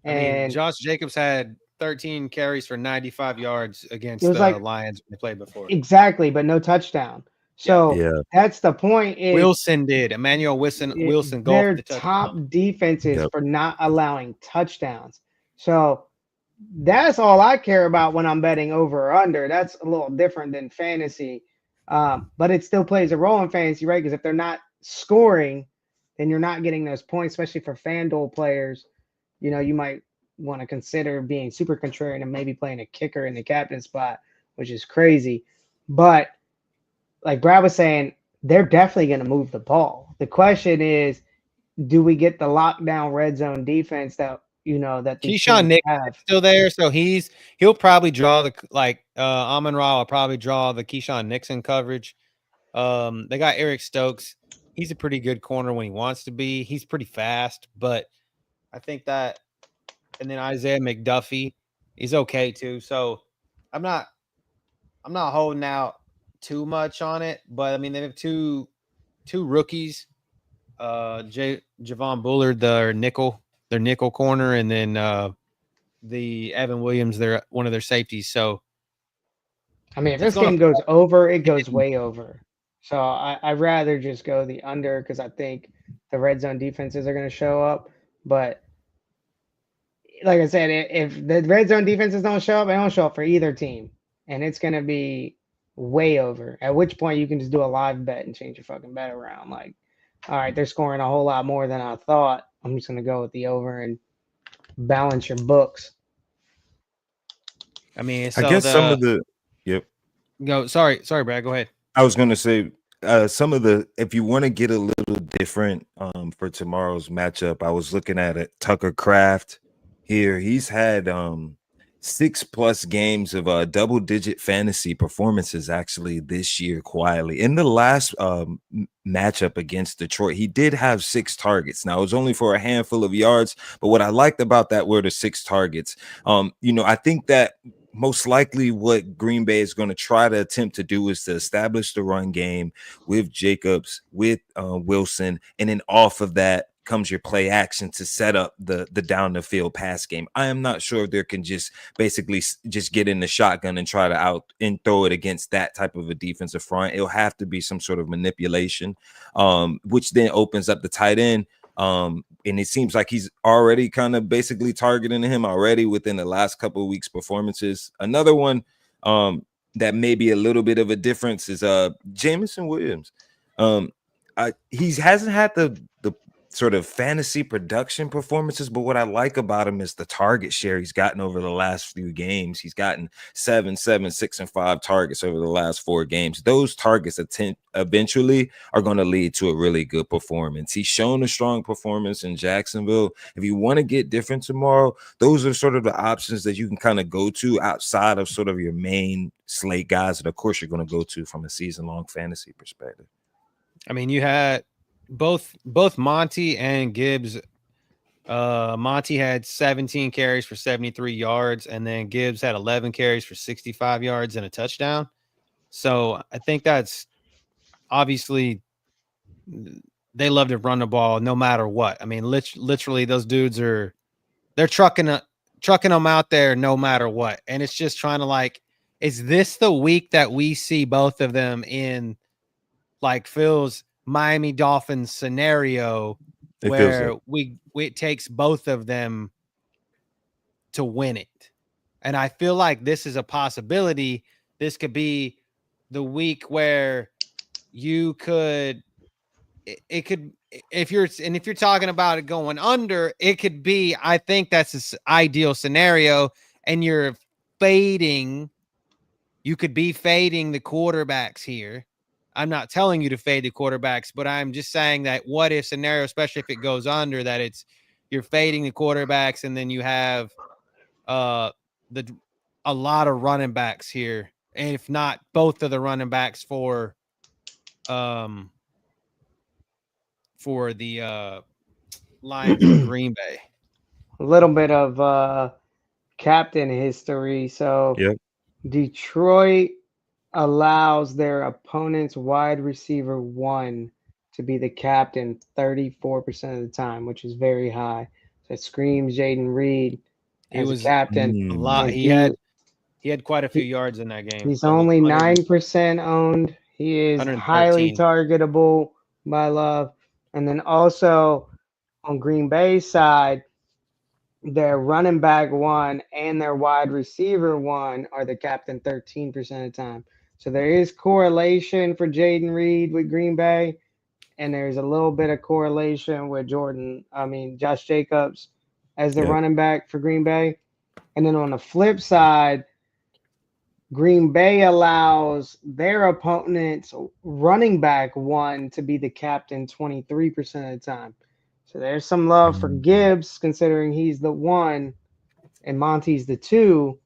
And Josh Jacobs had 13 carries for 95 yards against the Lions when they played before. Exactly, but no touchdown. So that's the point. Wilson did. Emmanuel Wilson their top defenses for not allowing touchdowns. So that's all I care about when I'm betting over or under. That's a little different than fantasy. But it still plays a role in fantasy, right? Because if they're not scoring, then you're not getting those points, especially for FanDuel players. You might want to consider being super contrarian and maybe playing a kicker in the captain spot, which is crazy. But like Brad was saying, they're definitely going to move the ball. The question is, do we get the lockdown red zone defense that that Keyshawn Nixon is still there, so he'll probably draw the Amon-Ra will probably draw the Keyshawn Nixon coverage. They got Eric Stokes. He's a pretty good corner when he wants to be. He's pretty fast, but I think that. And then Isaiah McDuffie, he's okay too. So I'm not holding out too much on it, but they have two rookies, Javon Bullard, their nickel corner, and then the Evan Williams, they're one of their safeties. So if this game goes over, it goes way over. So I'd rather just go the under because I think the red zone defenses are going to show up. But like I said, if the red zone defenses don't show up, they don't show up for either team. And it's going to be way over, at which point you can just do a live bet and change your fucking bet around. Like, all right, they're scoring a whole lot more than I thought. I'm just going to go with the over and balance your books. I guess some of the Go. Sorry, Brad. Go ahead. I was going to say some of the, if you want to get a little different for tomorrow's matchup, I was looking at it. Tucker Kraft here. He's had 6+ games of double-digit fantasy performances actually this year quietly. In the last matchup against Detroit, he did have 6 targets. Now, it was only for a handful of yards, but what I liked about that were the 6 targets. I think that most likely what Green Bay is going to try to attempt to do is to establish the run game with Jacobs, with Wilson, and then off of that, becomes your play action to set up the down the field pass game. I am not sure if they can just basically just get in the shotgun and try to out and throw it against that type of a defensive front. It'll have to be some sort of manipulation, which then opens up the tight end. And it seems like he's already kind of basically targeting him already within the last couple of weeks' performances. Another one that may be a little bit of a difference is Jameson Williams. He hasn't had the sort of fantasy production performances, but what I like about him is the target share he's gotten over the last few games. He's gotten 7, 6, and 5 targets over the last 4 games. Those targets eventually are going to lead to a really good performance. He's shown a strong performance in Jacksonville. If you want to get different tomorrow, those are sort of the options that you can kind of go to outside of sort of your main slate guys that, of course, you're going to go to from a season-long fantasy perspective. I mean, you had both Monty and Gibbs. Monty had 17 carries for 73 yards, and then Gibbs had 11 carries for 65 yards and a touchdown. So I think that's obviously they love to run the ball no matter what. I mean, literally those dudes they're trucking them out there no matter what. And it's just trying to like, is this the week that we see both of them in like Phil's Miami Dolphins scenario where it takes both of them to win it? And I feel like this is a possibility. This could be the week where you could, it could, if you're talking about it going under, it could be, I think that's an ideal scenario. And you could be fading the quarterbacks here. I'm not telling you to fade the quarterbacks, but I'm just saying that what if scenario, especially if it goes under, that you're fading the quarterbacks and then you have a lot of running backs here, and if not both of the running backs for the Lions in Green Bay. A little bit of captain history. So Detroit allows their opponent's wide receiver 1 to be the captain 34% of the time, which is very high. So it screams Jaden Reed as a captain. A lot. He had quite a few yards in that game. He's only 9% owned. He is highly targetable by Love. And then also on Green Bay's side, their running back 1 and their wide receiver 1 are the captain 13% of the time. So there is correlation for Jaden Reed with Green Bay, and there's a little bit of correlation with Josh Jacobs as the running back for Green Bay. And then on the flip side, Green Bay allows their opponent's running back 1 to be the captain 23% of the time. So there's some love for Gibbs, considering he's the 1 and Monty's the 2.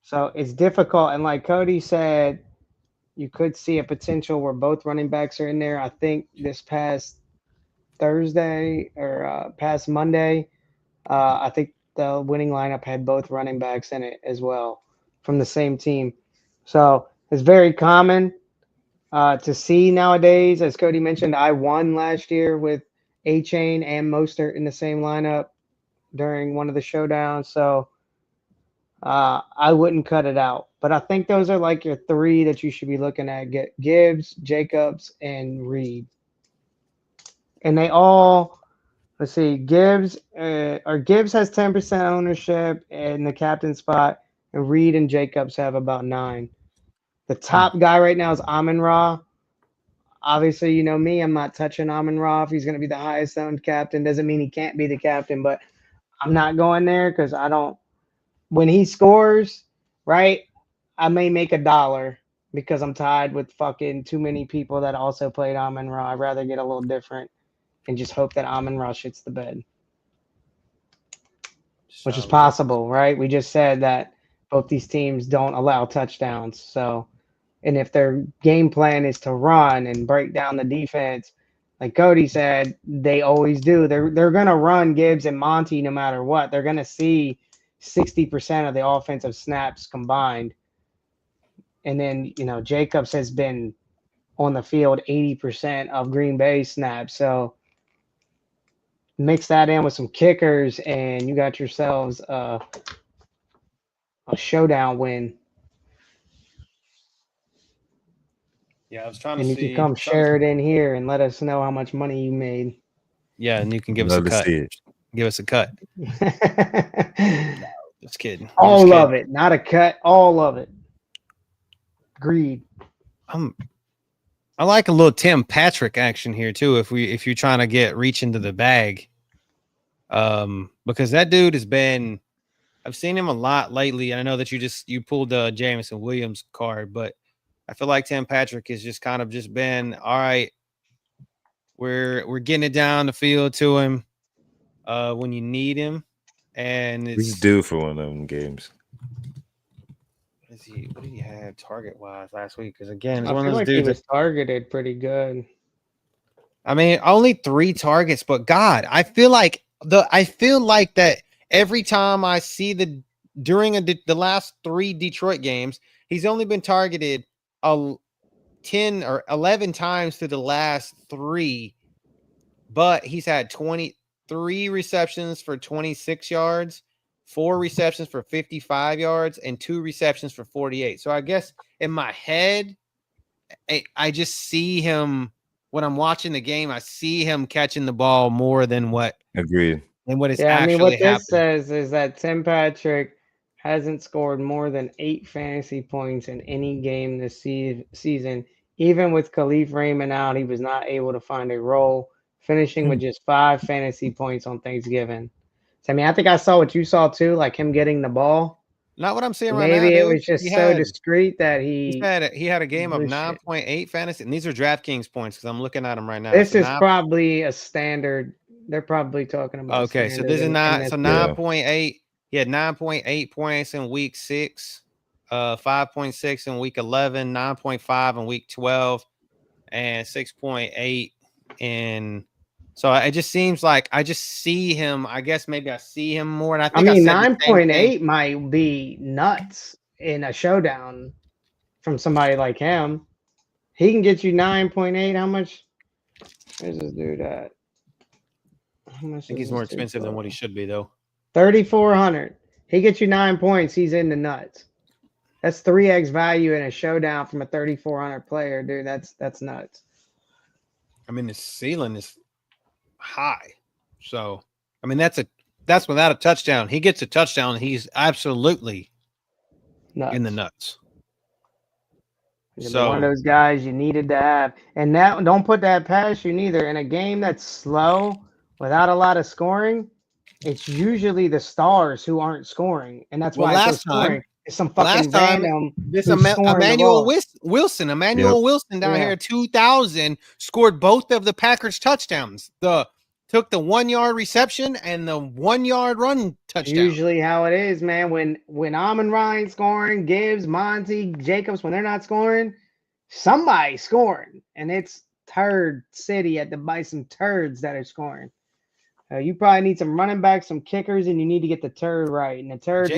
So it's difficult. And like Cody said, you could see a potential where both running backs are in there. I think this past Thursday or past Monday, I think the winning lineup had both running backs in it as well from the same team. So it's very common to see nowadays. As Cody mentioned, I won last year with A-Chain and Mostert in the same lineup during one of the showdowns. So I wouldn't cut it out. But I think those are like your 3 that you should be looking at. Get Gibbs, Jacobs, and Reed. And they all, let's see, Gibbs has 10% ownership in the captain spot, and Reed and Jacobs have about 9%. The top guy right now is Amon-Ra. Obviously, you know me, I'm not touching Amon-Ra. If he's going to be the highest owned captain, doesn't mean he can't be the captain, but I'm not going there because I don't. When he scores, right, I may make $1 because I'm tied with fucking too many people that also played Amon-Ra. I'd rather get a little different and just hope that Amon-Ra shits the bed, which is possible, right? We just said that both these teams don't allow touchdowns. So, and if their game plan is to run and break down the defense, like Cody said, they always do. They're going to run Gibbs and Monty no matter what. They're going to see 60% of the offensive snaps combined. And then, Jacobs has been on the field 80% of Green Bay snaps. So mix that in with some kickers, and you got yourselves a showdown win. Yeah, I was trying and to you see. can come share it in here and let us know how much money you made. Yeah, and you can give us a cut. Give us a cut. No, just kidding. All of it, not a cut. All of it. Greed. I like a little Tim Patrick action here too. If you're trying to reach into the bag, because that dude has been. I've seen him a lot lately, and I know that you pulled the Jameson Williams card, but I feel like Tim Patrick has just kind of just been all right. We're getting it down the field to him when you need him, and he's due for one of them games. What did he have target wise last week? Because again, it's I one of feel those like dudes he was targeted pretty good. I mean, only 3 targets, but God, I feel like that every time I see during the last 3 Detroit games, he's only been targeted 10 or 11 times through the last 3, but he's had 23 receptions for 26 yards, 4 receptions for 55 yards, and 2 receptions for 48. So I guess in my head, I just see him when I'm watching the game. I see him catching the ball more than what. Agreed. And what is yeah, I mean, what this happening. says is that Tim Patrick hasn't scored more than 8 fantasy points in any game this season. Even with Khalif Raymond out, he was not able to find a role, finishing with just 5 fantasy points on Thanksgiving. So, I mean, I think I saw what you saw too, like him getting the ball. Not what I'm seeing Maybe right now. Maybe it dude. was just so discreet that he had a game of 9.8 fantasy, and these are DraftKings points because I'm looking at them right now. This is probably a standard. They're probably talking about. Okay, so this is 9.8. He had 9.8 points in week 6, 5.6 in week 11, 9.5 in week 12, and 6.8 in. So it just seems like I just see him. I guess maybe I see him more. And I think 9.8 might be nuts in a showdown from somebody like him. He can get you 9.8. How much? Where's this dude at? How much? I think he's more expensive than what he should be, though. 3,400. He gets you 9 points. He's in the nuts. That's 3x value in a showdown from a 3,400 player, dude. That's nuts. I mean, the ceiling is high. So, I mean, that's without a touchdown. He gets a touchdown, he's absolutely in the nuts. So one of those guys you needed to have. And now don't put that past you neither. In a game that's slow without a lot of scoring, it's usually the stars who aren't scoring. And that's why last time it's some fucking random. This Emmanuel Wilson down here 2000 scored both of the Packers touchdowns. Took the 1-yard reception and the 1-yard run touchdown. Usually how it is, man. When Amon Ryan scoring, Gibbs, Monty, Jacobs, when they're not scoring, somebody's scoring. And it's turd city at the Bison turds that are scoring. You probably need some running backs, some kickers, and you need to get the turd right. And the turd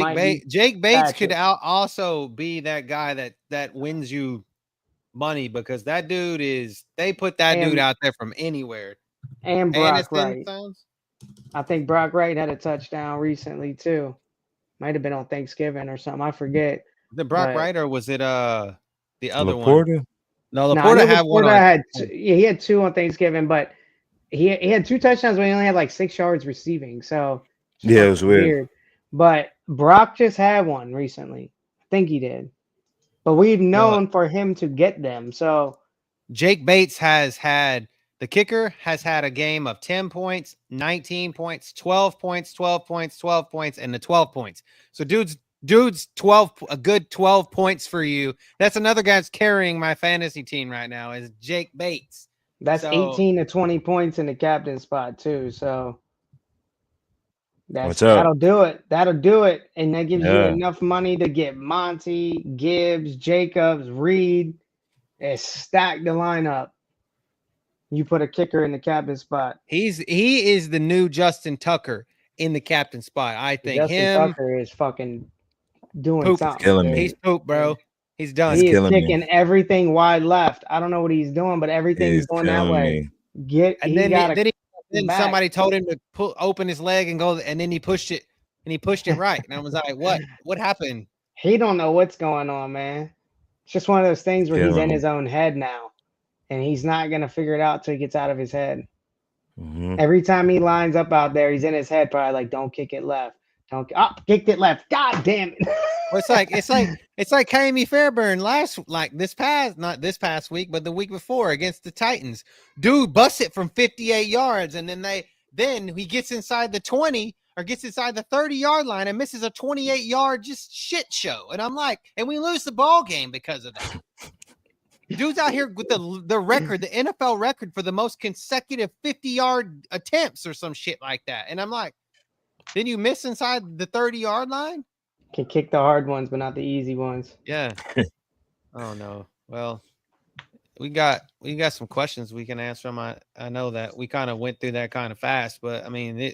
Jake Bates could also be that guy that wins you money because that dude they put that dude out there from anywhere. And Brock Wright. I think Brock Wright had a touchdown recently too. Might have been on Thanksgiving or something. I forget. The Brock Wright, or was it the other Laporta? One? No, Laporta had one. He had 2 on Thanksgiving, but he had 2 touchdowns, but he only had like 6 yards receiving. So yeah, it was weird. But Brock just had one recently. I think he did. But we've known for him to get them. So Jake Bates the kicker has had a game of 10 points, 19 points, 12 points, 12 points, 12 points, and the 12 points. So dude's a good 12 points for you. That's another guy that's carrying my fantasy team right now is Jake Bates. That's 18 to 20 points in the captain spot too. So that'll do it. That'll do it. And that gives you enough money to get Monty, Gibbs, Jacobs, Reed, and stack the lineup. You put a kicker in the captain spot. He is the new Justin Tucker in the captain spot. I think Justin Tucker is fucking doing something. Killing me. He's poop, bro. He's done. He is kicking everything wide left. I don't know what he's doing, but everything's going that way. Then somebody told him to open his leg and go, and then he pushed it right. And I was like, what happened? He don't know what's going on, man. It's just one of those things where he's in his own head now, and he's not gonna figure it out till he gets out of his head. Every time he lines up out there, he's in his head, probably like, "Don't kick it left. Kicked it left. God damn it!" Well, it's like Kami Fairburn not this past week, but the week before against the Titans. Dude busts it from 58 yards, and then he gets inside the 20 or gets inside the 30-yard line and misses a 28-yard just shit show. And I'm like, and we lose the ball game because of that. Dude's out here with the record, the NFL record for the most consecutive 50-yard attempts or some shit like that. And I'm like, then you miss inside the 30-yard line? Can kick the hard ones, but not the easy ones. Yeah. Oh no. Well, we got some questions we can answer them. I know that we kind of went through that kind of fast, but I mean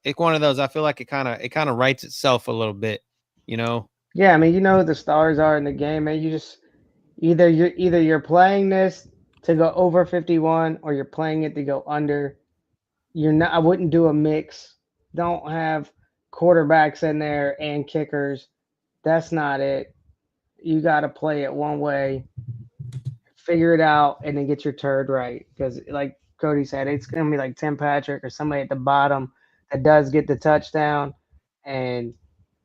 it's one of those. I feel like it kind of writes itself a little bit, you know. Yeah, I mean, you know who the stars are in the game, man. You just either you're playing this to go over 51 or you're playing it to go under. I wouldn't do a mix. Don't have quarterbacks in there and kickers. That's not it. You got to play it one way, figure it out, and then get your turd right. Because like Cody said, it's going to be like Tim Patrick or somebody at the bottom that does get the touchdown. And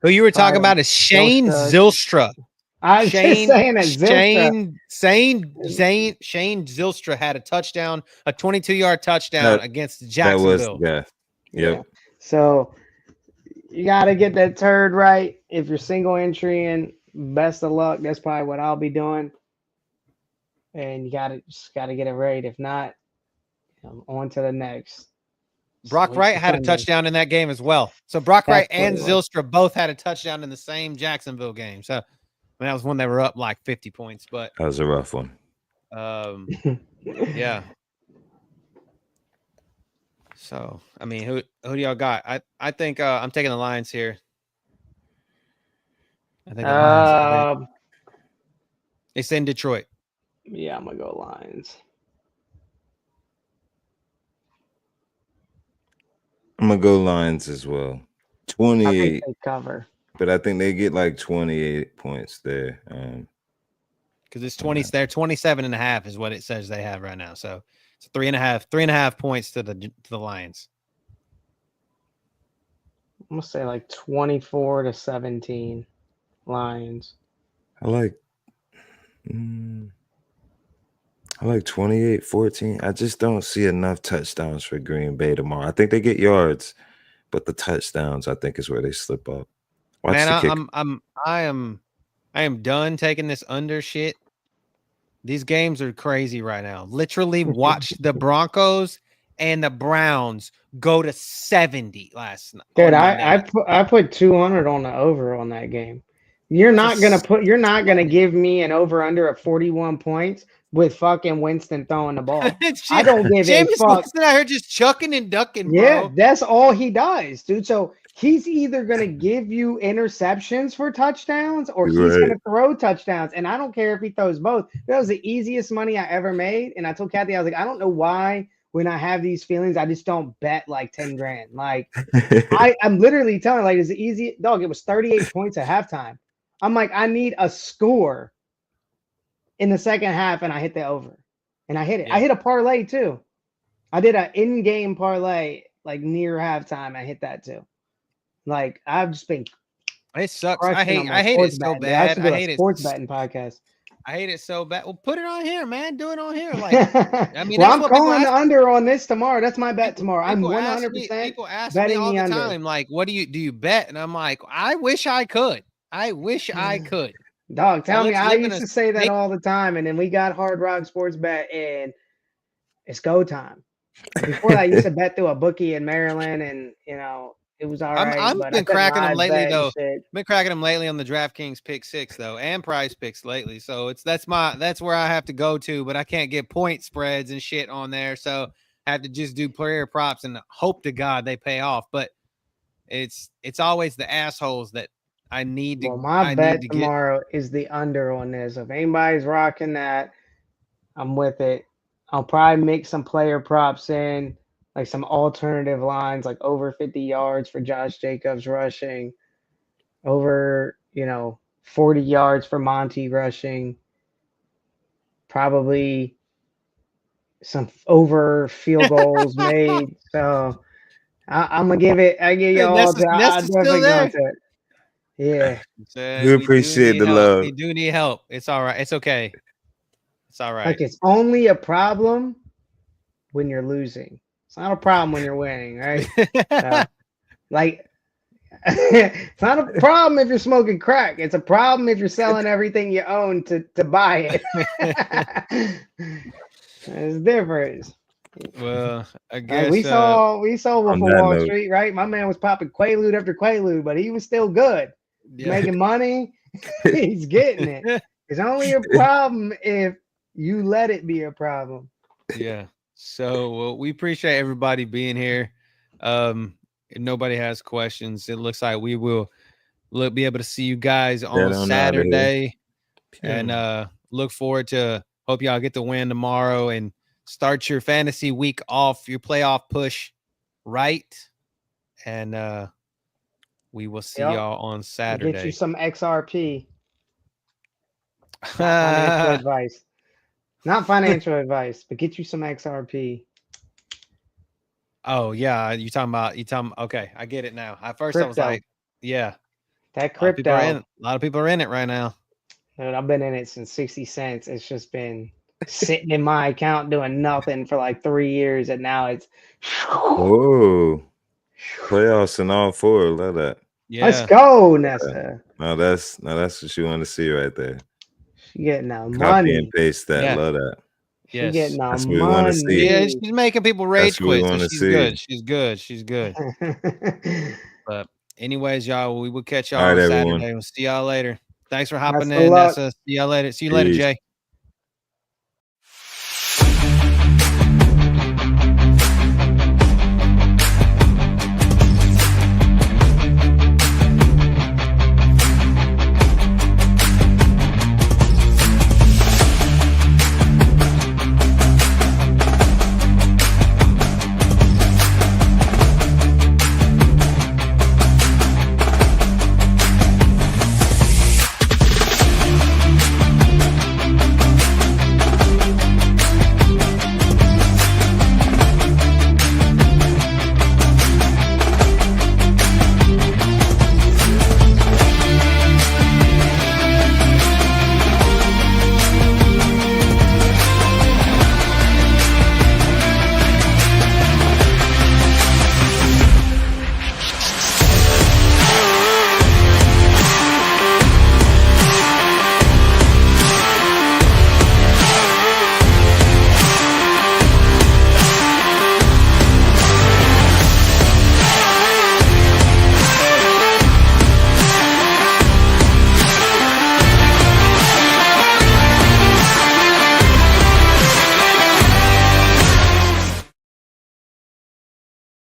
who you were talking about is Shane Zylstra. I was just saying that Shane Zylstra had a touchdown, a 22-yard touchdown against Jacksonville. Yeah. So you got to get that turd right. If you're single entry, and best of luck. That's probably what I'll be doing. And you just got to get it right. If not, on to the next. Brock Wright had a touchdown in that game as well. So Brock Wright and Zylstra both had a touchdown in the same Jacksonville game. So that was when they were up like 50 points. But that was a rough one. Yeah. So I mean, who do y'all got? I think I'm taking the Lions here. I think the Lions. It's in Detroit. Yeah, I'm gonna go Lions. I'm gonna go Lions as well. 28. I think they cover. But I think they get like 28 points there. Because it's 20, they're 27.5 is what it says they have right now. So it's 3.5 points to the Lions. I'm gonna say like 24-17 Lions. I like 28-14. I just don't see enough touchdowns for Green Bay tomorrow. I think they get yards, but the touchdowns I think is where they slip up. Man, I am done taking this under shit. These games are crazy right now. Literally watch the Broncos and the Browns go to 70 last night. Dude, I put 200 on the over on that game. You're not gonna give me an over under of 41 points with fucking Winston throwing the ball. I don't give a fuck. Winston out here just chucking and ducking, bro. Yeah, that's all he does, dude. So he's either gonna give you interceptions for touchdowns or he's gonna throw touchdowns. And I don't care if he throws both. That was the easiest money I ever made. And I told Kathy, I was like, I don't know why when I have these feelings, I just don't bet like 10 grand. Like I'm literally telling her, like, it's easy, dog. It was 38 points at halftime. I'm like, I need a score in the second half, and I hit the over. And I hit it. Yeah. I hit a parlay too. I did an in-game parlay like near halftime. I hit that too. Like, I've just been it sucks. I hate it so bad. I hate it. Sports betting podcast. I hate it so bad. Well, put it on here, man. Do it on here. Like, I mean, well, I'm calling the under on this tomorrow. That's my bet tomorrow. I'm 100%. People ask me all the time, like, what do you bet? And I'm like, I wish I could. I wish I could. Dog, tell me. I used to say that all the time, and then we got Hard Rock Sports Bet, and it's go time. Before that, I used to bet through a bookie in Maryland, and it was all right. I've been cracking them lately, though. Been cracking them lately on the DraftKings Pick 6, though, and Prize Picks lately. So that's where I have to go to, but I can't get point spreads and shit on there. So I have to just do player props and hope to God they pay off. But it's always the assholes that I need to. Well, my I bet need to tomorrow is the under on this. If anybody's rocking that, I'm with it. I'll probably make some player props in, like some alternative lines, like over 50 yards for Josh Jacobs rushing, over 40 yards for Monty rushing, probably some over field goals made. So I'm gonna give it. I give y'all. Ness I is still definitely there. going to it. Yeah. We appreciate the love. We do need help. It's all right. It's okay. It's all right. Like it's only a problem when you're losing. It's not a problem when you're winning, right? Like it's not a problem if you're smoking crack. It's a problem if you're selling everything you own to buy it. It's different. Well, I guess we saw Wolf of Wall Street, right? My man was popping Quaalude after Quaalude, but he was still good. Making money. He's getting it. It's only a problem if you let it be a problem. Yeah. So we appreciate everybody being here. If nobody has questions, it looks like we will be able to see you guys on Saturday, and look forward to. Hope y'all get the win tomorrow and start your fantasy week off, your playoff push right, and we will see y'all on Saturday. Get you some XRP. Financial advice. Not financial advice, but get you some XRP. Oh yeah, you talking? Okay, I get it now. At first, crypto. I was like, yeah, that crypto. A lot of people are in it right now. Dude, I've been in it since 60 cents. It's just been sitting in my account doing nothing for like 3 years, and now it's. Whoa! Playoffs and all four. Love that. Yeah. Let's go, Nessa. Now that's what you want to see right there. She getting that money. Copy and paste that. Yeah. Love that. Yes. She getting that that's money. What we want to see. Yeah, she's making people rage quit. So she's see. good. She's good. She's good. But anyways, y'all, we will catch y'all on Saturday. We'll see y'all later. Thanks for hopping in, Nessa. See y'all later. See you later, Jay.